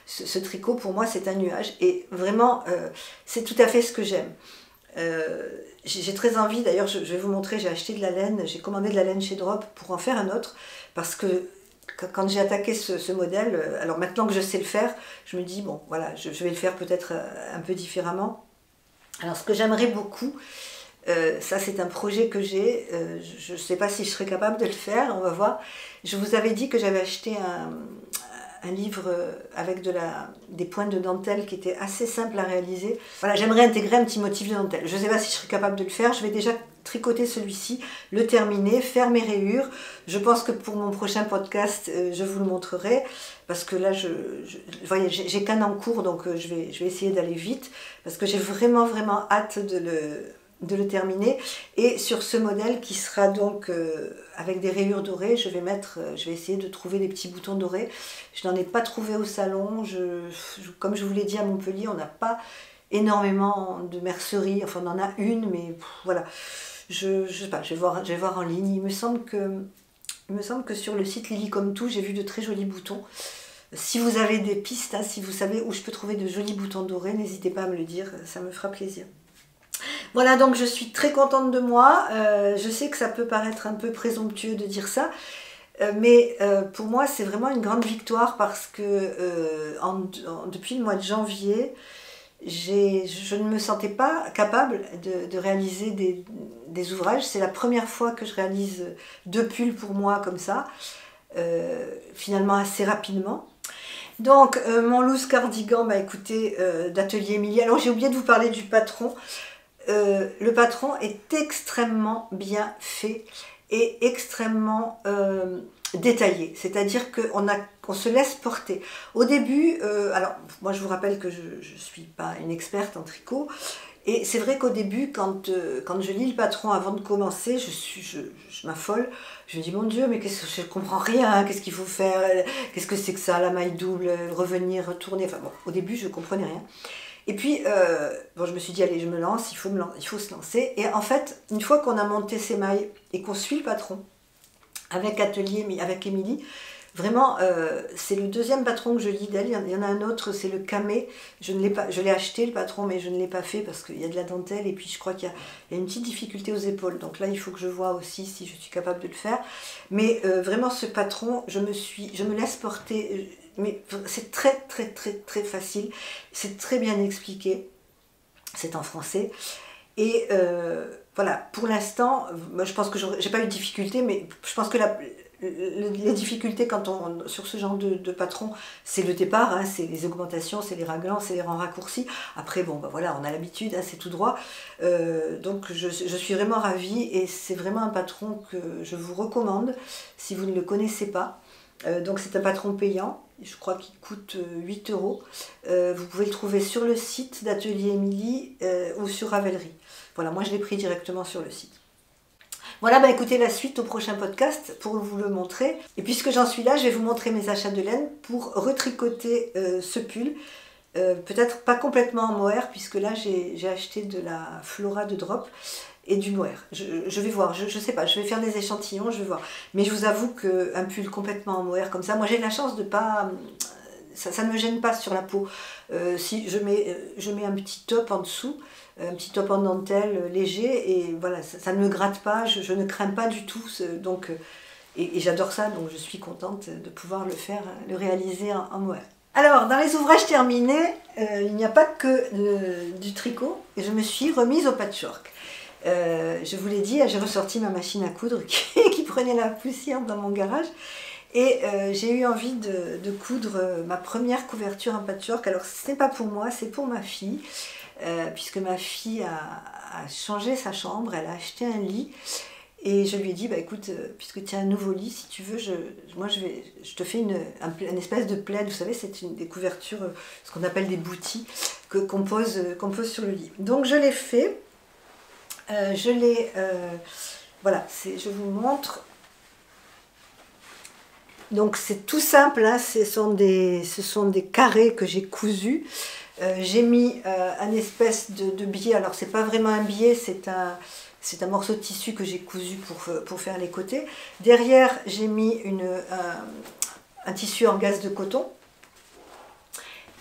Ce tricot, pour moi, c'est un nuage. Et vraiment, c'est tout à fait ce que j'aime. J'ai très envie, d'ailleurs je vais vous montrer, j'ai acheté de la laine, j'ai commandé de la laine chez Drop pour en faire un autre, parce que quand j'ai attaqué ce modèle, alors maintenant que je sais le faire, je me dis bon voilà, je vais le faire peut-être un peu différemment. Alors ce que j'aimerais beaucoup, ça c'est un projet que j'ai, je ne sais pas si je serai capable de le faire, on va voir. Je vous avais dit que j'avais acheté un livre avec des pointes de dentelle qui étaient assez simples à réaliser. Voilà, j'aimerais intégrer un petit motif de dentelle. Je ne sais pas si je serai capable de le faire. Je vais déjà tricoter celui-ci, le terminer, faire mes rayures. Je pense que pour mon prochain podcast, je vous le montrerai. Parce que là, voyez, j'ai qu'un en cours, donc je vais essayer d'aller vite. Parce que j'ai vraiment, vraiment hâte de le terminer. Et sur ce modèle qui sera donc avec des rayures dorées, je vais essayer de trouver des petits boutons dorés. Je n'en ai pas trouvé au salon. Comme je vous l'ai dit à Montpellier, on n'a pas énormément de mercerie. Enfin, on en a une, mais voilà. Je sais pas, je vais voir en ligne. Il me semble que sur le site Lily Comme Tout, j'ai vu de très jolis boutons. Si vous avez des pistes, hein, si vous savez où je peux trouver de jolis boutons dorés, n'hésitez pas à me le dire, ça me fera plaisir. Voilà, donc je suis très contente de moi. Je sais que ça peut paraître un peu présomptueux de dire ça, mais pour moi c'est vraiment une grande victoire parce que depuis le mois de janvier, je ne me sentais pas capable de réaliser des ouvrages. C'est la première fois que je réalise 2 pulls pour moi comme ça, finalement assez rapidement. Donc mon loose cardigan, bah écoutez, d'Atelier Émilie. Alors j'ai oublié de vous parler du patron. Le patron est extrêmement bien fait et extrêmement détaillé, c'est-à-dire qu'on se laisse porter. Au début, alors moi je vous rappelle que je ne suis pas une experte en tricot, et c'est vrai qu'au début, quand je lis le patron avant de commencer, je m'affole, je me dis mon Dieu, mais je ne comprends rien, qu'est-ce qu'il faut faire, qu'est-ce que c'est que ça, la maille double, revenir, retourner, enfin bon, au début je ne comprenais rien. Et puis, bon, je me suis dit, allez, je me lance, il faut se lancer. Et en fait, une fois qu'on a monté ses mailles et qu'on suit le patron, avec Émilie, vraiment, c'est le deuxième patron que je lis d'elle. Il y en a un autre, c'est le camé. Je l'ai acheté, le patron, mais je ne l'ai pas fait parce qu'il y a de la dentelle. Et puis, je crois qu'il y a une petite difficulté aux épaules. Donc là, il faut que je vois aussi si je suis capable de le faire. Mais vraiment, ce patron, je me laisse porter... Mais c'est très très très très facile, c'est très bien expliqué, c'est en français. Et voilà, pour l'instant, je pense que j'ai pas eu de difficulté, mais je pense que les difficultés sur ce genre de patron, c'est le départ, hein, c'est les augmentations, c'est les raglans, c'est les rangs raccourcis. Après, bon, bah voilà, on a l'habitude, hein, c'est tout droit. Donc je suis vraiment ravie et c'est vraiment un patron que je vous recommande si vous ne le connaissez pas. Donc c'est un patron payant, je crois qu'il coûte 8 €. Vous pouvez le trouver sur le site d'Atelier Émilie ou sur Ravelry. Voilà, moi je l'ai pris directement sur le site. Voilà, bah écoutez la suite au prochain podcast pour vous le montrer. Et puisque j'en suis là, je vais vous montrer mes achats de laine pour retricoter ce pull. Peut-être pas complètement en mohair, puisque là j'ai acheté de la Flora de Drop et du mohair. Je vais voir, je sais pas, je vais faire des échantillons, je vais voir. Mais je vous avoue qu'un pull complètement en mohair comme ça, moi j'ai la chance de pas... Ça ne me gêne pas sur la peau. Si je mets un petit top en dessous, un petit top en dentelle léger, et voilà, ça ne me gratte pas, je ne crains pas du tout. Donc, et j'adore ça, donc je suis contente de pouvoir le réaliser en mohair. Alors, dans les ouvrages terminés, il n'y a pas que du tricot, et je me suis remise au patchwork. Je vous l'ai dit, j'ai ressorti ma machine à coudre qui prenait la poussière dans mon garage. Et j'ai eu envie de coudre ma première couverture en patchwork. Alors ce n'est pas pour moi, c'est pour ma fille, puisque ma fille a changé sa chambre, elle a acheté un lit. Et je lui ai dit, bah écoute, puisque tu as un nouveau lit, si tu veux, je te fais une espèce de plaid, vous savez, c'est des couvertures, ce qu'on appelle des bouties, qu'on pose sur le lit. Donc je l'ai fait, voilà, je vous montre. Donc c'est tout simple, hein, ce sont des carrés que j'ai cousus. J'ai mis un espèce de biais, alors c'est pas vraiment un biais, c'est un morceau de tissu que j'ai cousu pour faire les côtés. Derrière, j'ai mis un tissu en gaze de coton.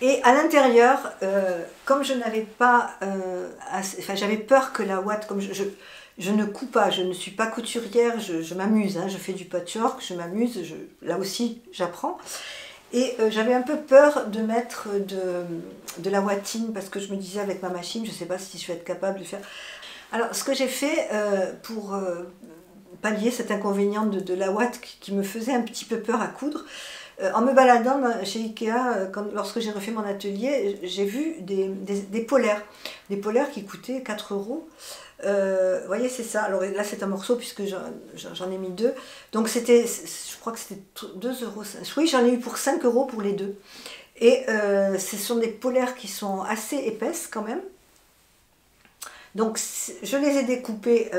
Et à l'intérieur, comme je n'avais pas... j'avais peur que la ouate, comme je ne couds pas, je ne suis pas couturière, je m'amuse, hein, je fais du patchwork, je m'amuse, là aussi j'apprends. Et j'avais un peu peur de mettre de la ouatine, parce que je me disais avec ma machine, je ne sais pas si je vais être capable de faire... Alors, ce que j'ai fait pour pallier cet inconvénient de la ouate qui me faisait un petit peu peur à coudre, en me baladant chez Ikea, lorsque j'ai refait mon atelier, j'ai vu des polaires. Des polaires qui coûtaient 4 €. Vous voyez, c'est ça. Alors là, c'est un morceau puisque j'en ai mis 2. Donc, je crois que c'était 2 €. Oui, j'en ai eu pour 5 € pour les deux. Et ce sont des polaires qui sont assez épaisses quand même. Donc je les ai découpés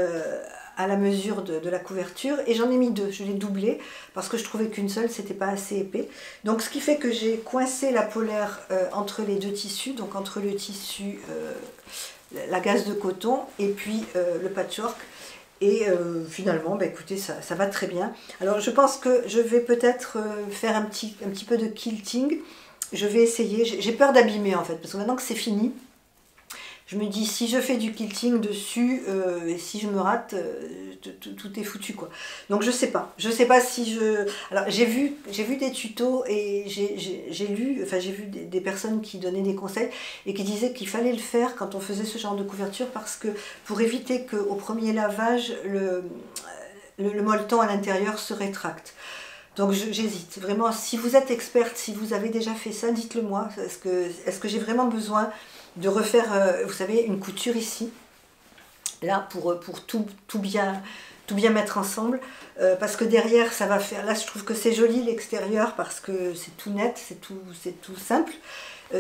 à la mesure de la couverture et j'en ai mis 2, je l'ai doublé parce que je trouvais qu'une seule c'était pas assez épais. Donc ce qui fait que j'ai coincé la polaire entre les deux tissus, donc entre le tissu, la gaze de coton et puis le patchwork. Et finalement, bah, écoutez, ça va très bien. Alors je pense que je vais peut-être faire un petit peu de quilting. Je vais essayer, j'ai peur d'abîmer en fait, parce que maintenant que c'est fini, je me dis, si je fais du quilting dessus, et si je me rate, tout est foutu, quoi. Donc je sais pas si je... Alors j'ai vu des tutos et j'ai lu, enfin j'ai vu des personnes qui donnaient des conseils et qui disaient qu'il fallait le faire quand on faisait ce genre de couverture parce que pour éviter qu'au premier lavage, le molleton à l'intérieur se rétracte. Donc j'hésite. Vraiment, si vous êtes experte, si vous avez déjà fait ça, dites-le moi. Est-ce que j'ai vraiment besoin de refaire, vous savez, une couture ici, là, pour tout bien mettre ensemble, parce que derrière, ça va faire... Là, je trouve que c'est joli l'extérieur, parce que c'est tout net, c'est tout simple.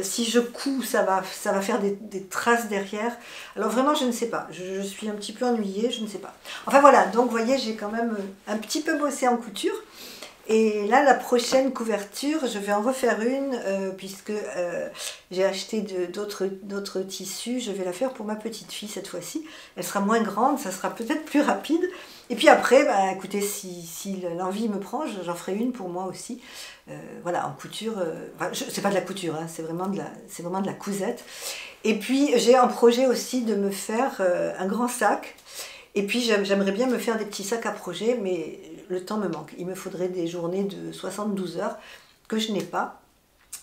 Si je couds, ça va faire des traces derrière. Alors vraiment, je ne sais pas. Je suis un petit peu ennuyée, je ne sais pas. Enfin voilà, donc vous voyez, j'ai quand même un petit peu bossé en couture. Et là, la prochaine couverture, je vais en refaire une, puisque j'ai acheté d'autres tissus. Je vais la faire pour ma petite fille cette fois-ci. Elle sera moins grande, ça sera peut-être plus rapide. Et puis après, bah, écoutez, si l'envie me prend, j'en ferai une pour moi aussi. Voilà, en couture, c'est pas de la couture, hein, c'est vraiment de la cousette. Et puis, j'ai un projet aussi de me faire un grand sac. Et puis j'aimerais bien me faire des petits sacs à projet, mais le temps me manque. Il me faudrait des journées de 72 heures que je n'ai pas.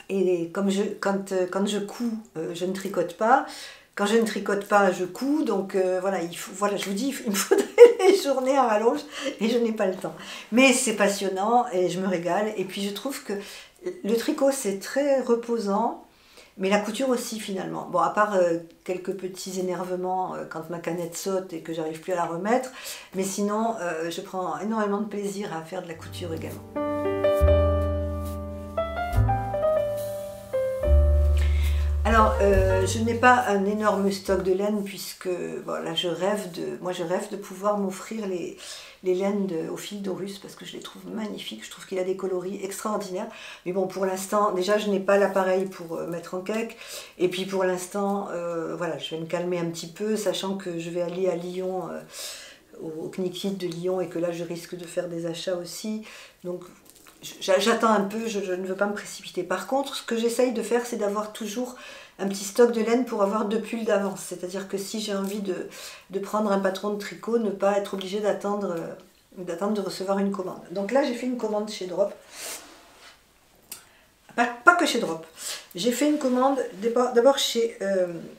Et quand je couds, je ne tricote pas. Quand je ne tricote pas, je couds. Donc voilà, je vous dis, il me faudrait des journées à rallonge et je n'ai pas le temps. Mais c'est passionnant et je me régale. Et puis je trouve que le tricot, c'est très reposant. Mais la couture aussi finalement. Bon, à part quelques petits énervements quand ma canette saute et que j'arrive plus à la remettre. Mais sinon, je prends énormément de plaisir à faire de la couture également. Alors, je n'ai pas un énorme stock de laine puisque voilà, je rêve de pouvoir m'offrir les laines au fil d'Aurus parce que je les trouve magnifiques, je trouve qu'il a des coloris extraordinaires. Mais bon, pour l'instant, déjà je n'ai pas l'appareil pour mettre en cake. Et puis pour l'instant, voilà, je vais me calmer un petit peu, sachant que je vais aller à Lyon, au Knikit de Lyon, et que là je risque de faire des achats aussi. Donc j'attends un peu, je ne veux pas me précipiter. Par contre, ce que j'essaye de faire, c'est d'avoir toujours un petit stock de laine pour avoir 2 pulls d'avance. C'est-à-dire que si j'ai envie de prendre un patron de tricot, ne pas être obligée d'attendre de recevoir une commande. Donc là, j'ai fait une commande chez Drop. Pas que chez Drop. J'ai fait une commande d'abord chez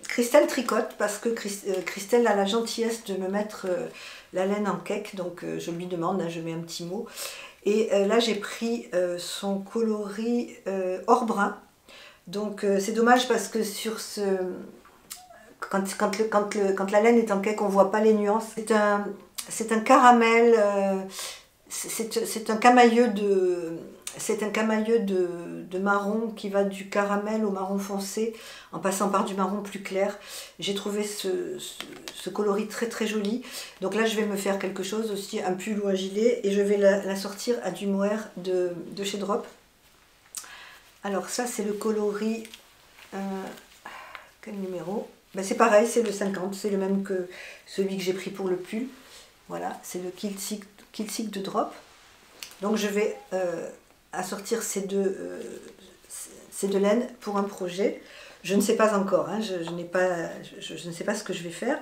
Christelle Tricote, parce que Christelle a la gentillesse de me mettre la laine en cake. Donc je lui demande, hein, je mets un petit mot. Et là j'ai pris son coloris or brun. Donc c'est dommage parce que sur ce... Quand la laine est en cake, on ne voit pas les nuances. C'est un caramel, c'est un camailleux de marron qui va du caramel au marron foncé en passant par du marron plus clair. J'ai trouvé ce coloris très très joli. Donc là je vais me faire quelque chose aussi, un pull ou un gilet, et je vais la sortir à du mohair de chez Drop. Alors ça c'est le coloris, quel numéro? Ben c'est pareil, c'est le 50, c'est le même que celui que j'ai pris pour le pull. Voilà, c'est le Kiltsic de Drop. Donc je vais assortir ces deux laines pour un projet. Je ne sais pas encore, hein, je ne sais pas ce que je vais faire.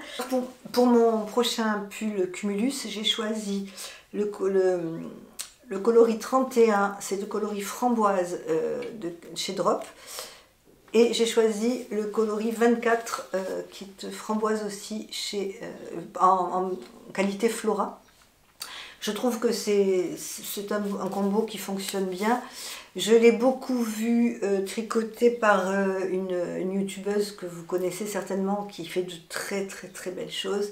Pour mon prochain pull Cumulus, j'ai choisi le coloris 31, c'est le coloris framboise de chez Drop. Et j'ai choisi le coloris 24 qui est framboise aussi en qualité Flora. Je trouve que c'est un combo qui fonctionne bien. Je l'ai beaucoup vu tricoté par une youtubeuse que vous connaissez certainement, qui fait de très très très belles choses,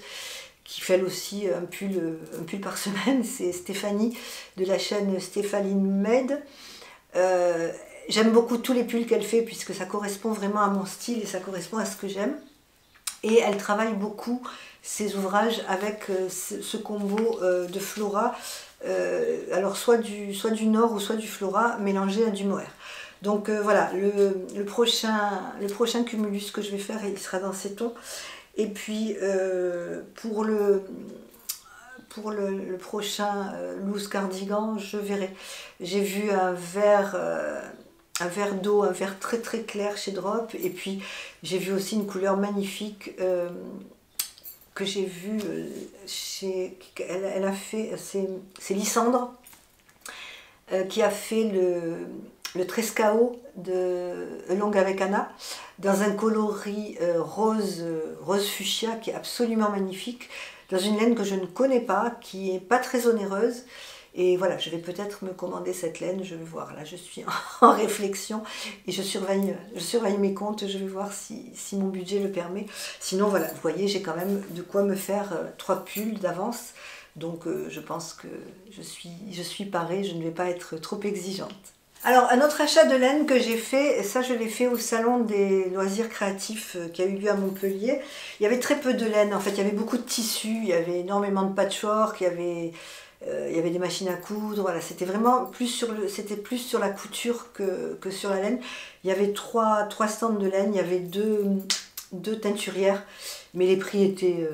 qui fait elle aussi un pull par semaine. C'est Stéphanie de la chaîne Stéphaline Med. J'aime beaucoup tous les pulls qu'elle fait puisque ça correspond vraiment à mon style et ça correspond à ce que j'aime. Et elle travaille beaucoup ses ouvrages avec ce combo de Flora, alors soit du Nord ou soit du Flora mélangé à du mohair. Donc voilà, le prochain Cumulus que je vais faire, il sera dans ces tons. Et puis pour le prochain loose cardigan, je verrai. J'ai vu un vert d'eau, un vert très très clair chez Drop, et puis j'ai vu aussi une couleur magnifique que j'ai vue elle a fait, c'est Lysandre qui a fait le Trescao de Longue avec Anna dans un coloris rose fuchsia qui est absolument magnifique, dans une laine que je ne connais pas, qui n'est pas très onéreuse. Et voilà, je vais peut-être me commander cette laine, je vais voir. Là, je suis en réflexion et je surveille mes comptes, je vais voir si mon budget le permet. Sinon, voilà, vous voyez, j'ai quand même de quoi me faire 3 pulls d'avance. Donc, je pense que je suis parée, je ne vais pas être trop exigeante. Alors, un autre achat de laine que j'ai fait, et ça je l'ai fait au salon des loisirs créatifs qui a eu lieu à Montpellier. Il y avait très peu de laine, en fait, il y avait beaucoup de tissus, il y avait énormément de patchwork, il y avait des machines à coudre, voilà, c'était vraiment plus sur la couture que sur la laine. Il y avait trois stands de laine, il y avait deux teinturières, mais les prix étaient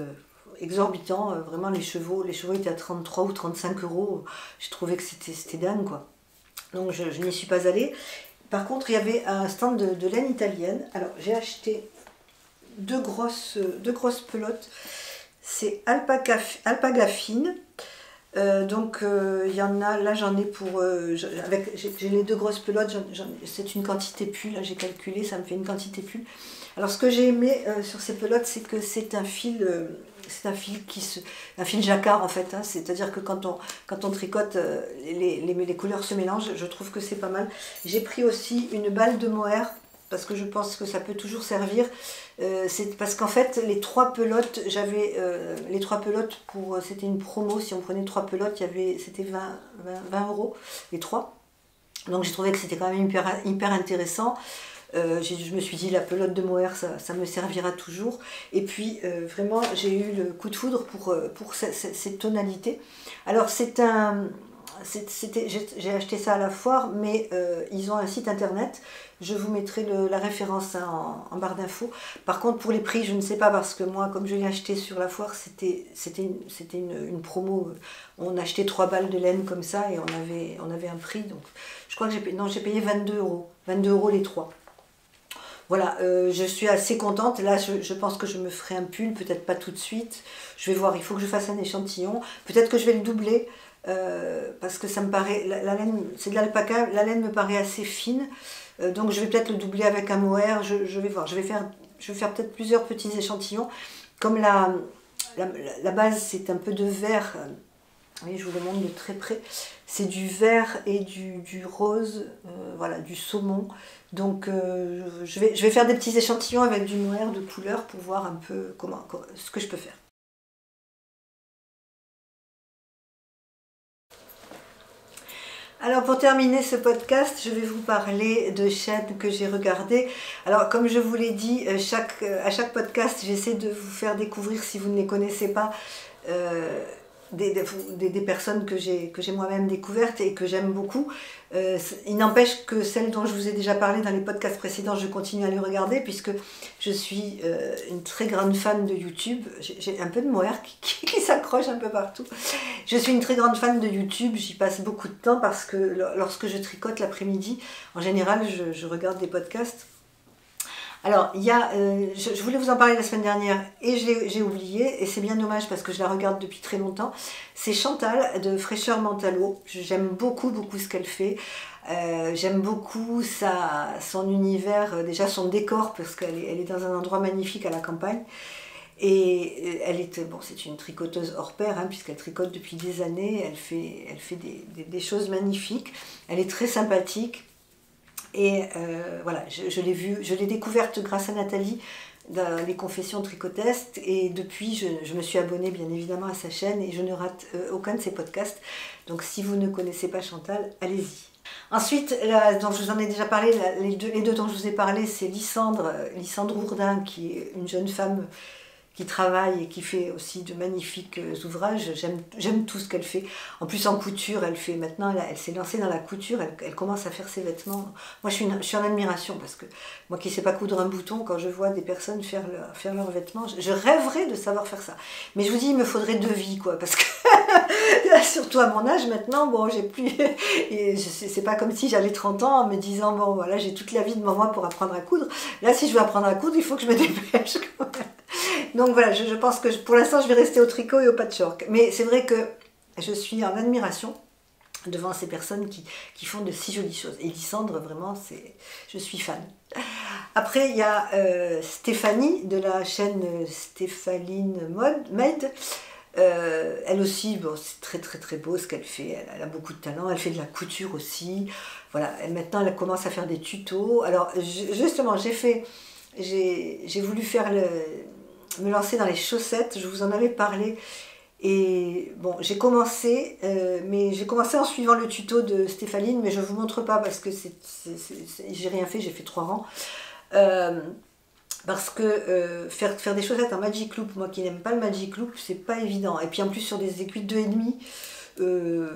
exorbitants, vraiment les chevaux étaient à 33 ou 35 euros, je trouvais que c'était dingue quoi. Donc je n'y suis pas allée. Par contre, il y avait un stand de laine italienne. Alors j'ai acheté deux grosses pelotes. C'est alpaga fine. Donc il y en a, là j'en ai pour... j'ai les deux grosses pelotes, c'est une quantité pull, là j'ai calculé, ça me fait une quantité pull. Alors ce que j'ai aimé sur ces pelotes, c'est que c'est un fil... un fil jacquard en fait, hein. C'est-à-dire que quand on tricote, les couleurs se mélangent, je trouve que c'est pas mal. J'ai pris aussi une balle de mohair, parce que je pense que ça peut toujours servir. C'est parce qu'en fait, les 3 pelotes, c'était une promo, si on prenait 3 pelotes, c'était 20 euros, les 3. Donc j'ai trouvé que c'était quand même hyper intéressant. Je me suis dit la pelote de mohair ça me servira toujours, et puis vraiment j'ai eu le coup de foudre pour cette tonalité. Alors j'ai acheté ça à la foire, mais ils ont un site internet, je vous mettrai la référence hein, en barre d'infos. Par contre pour les prix je ne sais pas, parce que moi comme je l'ai acheté sur la foire, c'était une promo, on achetait 3 balles de laine comme ça et on avait un prix, donc je crois que j'ai payé 22 euros les 3. Voilà, je suis assez contente. Là, je pense que je me ferai un pull, peut-être pas tout de suite. Je vais voir, il faut que je fasse un échantillon. Peut-être que je vais le doubler, parce que ça me paraît... La laine, c'est de l'alpaca, la laine me paraît assez fine. Donc je vais peut-être le doubler avec un mohair, je vais voir. Je vais faire peut-être plusieurs petits échantillons. Comme la base, c'est un peu de vert voyez, je vous le montre de très près. C'est du vert et du rose, voilà, du saumon. Donc je vais faire des petits échantillons avec du noir de couleur pour voir un peu ce que je peux faire. Alors pour terminer ce podcast, je vais vous parler de chaînes que j'ai regardées. Alors comme je vous l'ai dit, à chaque podcast, j'essaie de vous faire découvrir, si vous ne les connaissez pas, des personnes que j'ai moi-même découvertes et que j'aime beaucoup. Il n'empêche que celles dont je vous ai déjà parlé dans les podcasts précédents, je continue à les regarder puisque je suis une très grande fan de YouTube. J'ai un peu de mohair qui s'accroche un peu partout. Je suis une très grande fan de YouTube, j'y passe beaucoup de temps parce que lorsque je tricote l'après-midi, en général je regarde des podcasts. Alors, je voulais vous en parler la semaine dernière et j'ai oublié, et c'est bien dommage parce que je la regarde depuis très longtemps. C'est Chantal de Fraîcheur Mentalo. J'aime beaucoup ce qu'elle fait. J'aime beaucoup son univers, déjà son décor, parce qu'elle est dans un endroit magnifique à la campagne. Et c'est une tricoteuse hors pair, hein, puisqu'elle tricote depuis des années. Elle fait des choses magnifiques. Elle est très sympathique. Et voilà, je l'ai découverte grâce à Nathalie dans les confessions tricotestes et depuis je me suis abonnée bien évidemment à sa chaîne et je ne rate aucun de ses podcasts. Donc si vous ne connaissez pas Chantal, allez-y. Ensuite, dont je vous en ai déjà parlé, les deux dont je vous ai parlé, c'est Lysandre Ourdin, qui est une jeune femme qui travaille et qui fait aussi de magnifiques ouvrages. J'aime tout ce qu'elle fait. En plus en couture, elle s'est lancée dans la couture, elle commence à faire ses vêtements. Moi je suis en admiration parce que moi qui ne sais pas coudre un bouton, quand je vois des personnes faire leurs vêtements, je rêverais de savoir faire ça. Mais je vous dis, il me faudrait 2 vies quoi, parce que surtout à mon âge maintenant, bon j'ai plus... C'est pas comme si j'avais 30 ans en me disant, bon voilà, j'ai toute la vie devant moi pour apprendre à coudre. Là si je veux apprendre à coudre, il faut que je me dépêche quand même. Donc voilà, je pense que pour l'instant je vais rester au tricot et au patchwork. Mais c'est vrai que je suis en admiration devant ces personnes qui font de si jolies choses. Et Lysandre, vraiment, je suis fan. Après, il y a Stéphanie de la chaîne Stéphaline Made. Elle aussi, bon, c'est très beau ce qu'elle fait. Elle a beaucoup de talent. Elle fait de la couture aussi. Voilà. Maintenant, elle commence à faire des tutos. Alors, justement, j'ai voulu me lancer dans les chaussettes. Je vous en avais parlé. Et bon, j'ai commencé en suivant le tuto de Stéphaline, mais je ne vous montre pas parce que j'ai rien fait, j'ai fait 3 rangs. Parce que faire des chaussettes en Magic Loop, moi qui n'aime pas le Magic Loop, c'est pas évident. Et puis en plus sur des aiguilles de 2,5,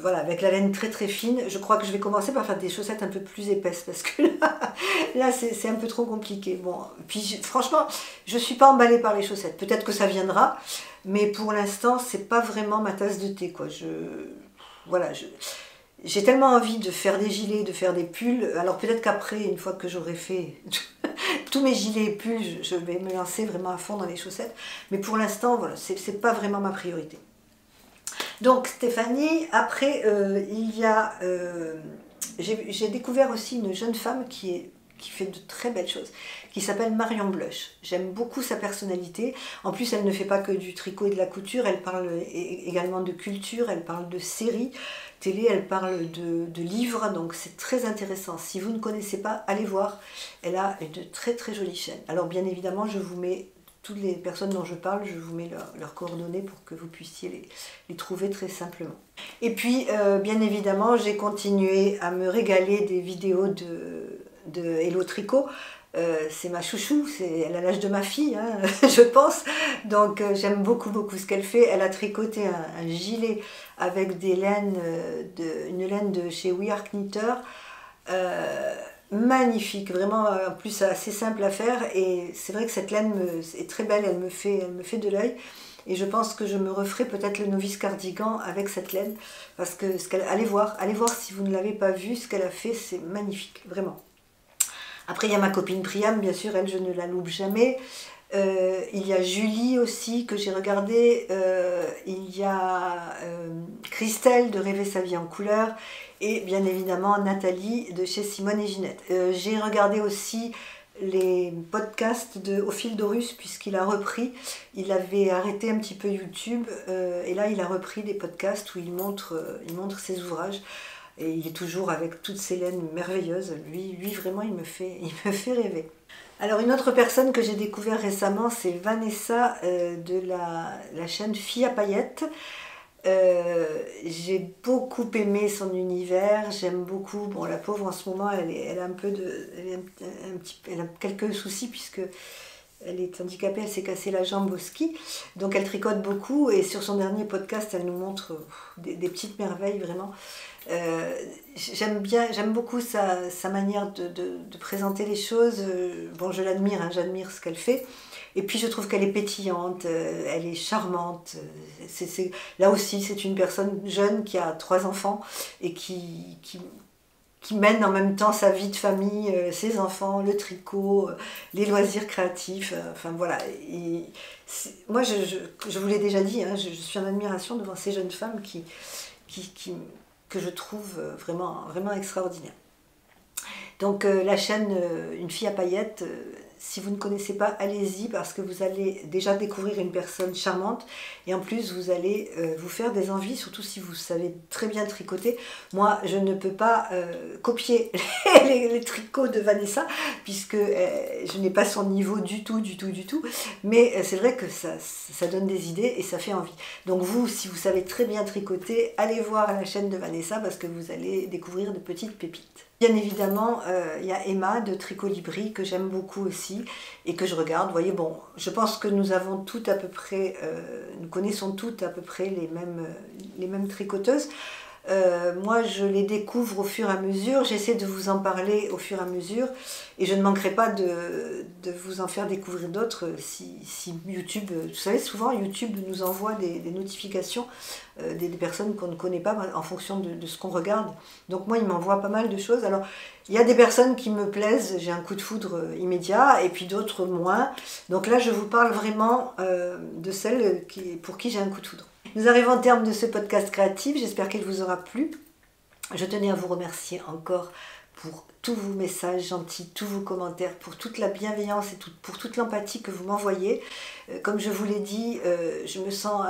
voilà, avec la laine très fine, je crois que je vais commencer par faire des chaussettes un peu plus épaisses parce que là c'est un peu trop compliqué. Bon, puis franchement, je suis pas emballée par les chaussettes. Peut-être que ça viendra, mais pour l'instant, c'est pas vraiment ma tasse de thé, quoi. J'ai tellement envie de faire des gilets, de faire des pulls. Alors peut-être qu'après, une fois que j'aurai fait tous mes gilets et pulls, je vais me lancer vraiment à fond dans les chaussettes. Mais pour l'instant, voilà, c'est pas vraiment ma priorité. Donc Stéphanie, après j'ai découvert aussi une jeune femme qui fait de très belles choses, qui s'appelle Marion Blush. J'aime beaucoup sa personnalité. En plus, elle ne fait pas que du tricot et de la couture, elle parle également de culture, elle parle de séries télé, elle parle de livres, donc c'est très intéressant. Si vous ne connaissez pas, allez voir. Elle a de très jolies chaînes. Alors bien évidemment, je vous mets toutes les personnes dont je parle, je vous mets leurs coordonnées pour que vous puissiez les trouver très simplement. Et puis, bien évidemment, j'ai continué à me régaler des vidéos de Hello Tricot. C'est ma chouchou, elle a l'âge de ma fille, hein, je pense. Donc j'aime beaucoup ce qu'elle fait. Elle a tricoté un gilet avec une laine de chez We Are Knitter. Magnifique, vraiment, en plus assez simple à faire, et c'est vrai que cette laine est très belle, elle me fait de l'œil, et je pense que je me referai peut-être le novice cardigan avec cette laine, parce que allez voir si vous ne l'avez pas vu, ce qu'elle a fait, c'est magnifique, vraiment. Après il y a ma copine Priam, bien sûr, elle je ne la loupe jamais. Il y a Julie aussi que j'ai regardé, il y a Christelle de Rêver sa vie en couleur, et bien évidemment Nathalie de chez Simone et Ginette. J'ai regardé aussi les podcasts Au fil d'Horus, puisqu'il a repris. Il avait arrêté un petit peu YouTube et là il a repris des podcasts où il montre ses ouvrages. Et il est toujours avec toutes ces laines merveilleuses. Lui vraiment, il me fait rêver. Alors une autre personne que j'ai découvert récemment, c'est Vanessa de la chaîne Filles à paillettes. J'ai beaucoup aimé son univers, j'aime beaucoup. Bon, la pauvre en ce moment, elle a quelques soucis puisque elle est handicapée, elle s'est cassé la jambe au ski, donc elle tricote beaucoup et sur son dernier podcast, elle nous montre des petites merveilles vraiment. J'aime beaucoup sa manière de présenter les choses. Bon, je l'admire, hein, j'admire ce qu'elle fait. Et puis je trouve qu'elle est pétillante, elle est charmante. Là aussi, c'est une personne jeune qui a 3 enfants et qui mène en même temps sa vie de famille, ses enfants, le tricot, les loisirs créatifs. Enfin voilà. Et moi, je vous l'ai déjà dit, hein, je suis en admiration devant ces jeunes femmes que je trouve vraiment, vraiment extraordinaires. Donc la chaîne Une fille à paillettes, si vous ne connaissez pas, allez-y parce que vous allez déjà découvrir une personne charmante et en plus vous allez vous faire des envies, surtout si vous savez très bien tricoter. Moi, je ne peux pas copier les tricots de Vanessa puisque je n'ai pas son niveau du tout, mais c'est vrai que ça donne des idées et ça fait envie. Donc vous, si vous savez très bien tricoter, allez voir la chaîne de Vanessa parce que vous allez découvrir de petites pépites. Bien évidemment, il y a Emma de Tricolibri que j'aime beaucoup aussi et que je regarde. Vous voyez, bon, je pense que nous avons toutes à peu près, nous connaissons toutes à peu près les mêmes tricoteuses. Moi, je les découvre au fur et à mesure, j'essaie de vous en parler au fur et à mesure et je ne manquerai pas de vous en faire découvrir d'autres si YouTube, vous savez, souvent YouTube nous envoie des notifications des personnes qu'on ne connaît pas en fonction de ce qu'on regarde. Donc moi, il m'envoie pas mal de choses. Alors, il y a des personnes qui me plaisent, j'ai un coup de foudre immédiat, et puis d'autres moins. Donc là, je vous parle vraiment de celles pour qui j'ai un coup de foudre. Nous arrivons au terme de ce podcast créatif, j'espère qu'il vous aura plu. Je tenais à vous remercier encore pour tous vos messages gentils, tous vos commentaires, pour toute la bienveillance et pour toute l'empathie que vous m'envoyez. Comme je vous l'ai dit, je me sens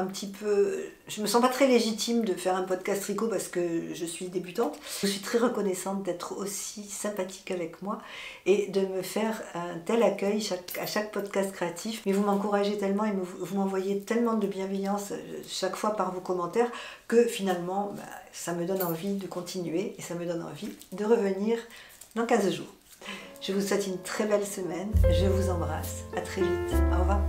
pas très légitime de faire un podcast tricot parce que je suis débutante. Je suis très reconnaissante d'être aussi sympathique avec moi et de me faire un tel accueil à chaque podcast créatif. Mais vous m'encouragez tellement et vous m'envoyez tellement de bienveillance chaque fois par vos commentaires que finalement, ça me donne envie de continuer et ça me donne envie de revenir dans 15 jours. Je vous souhaite une très belle semaine. Je vous embrasse. À très vite. Au revoir.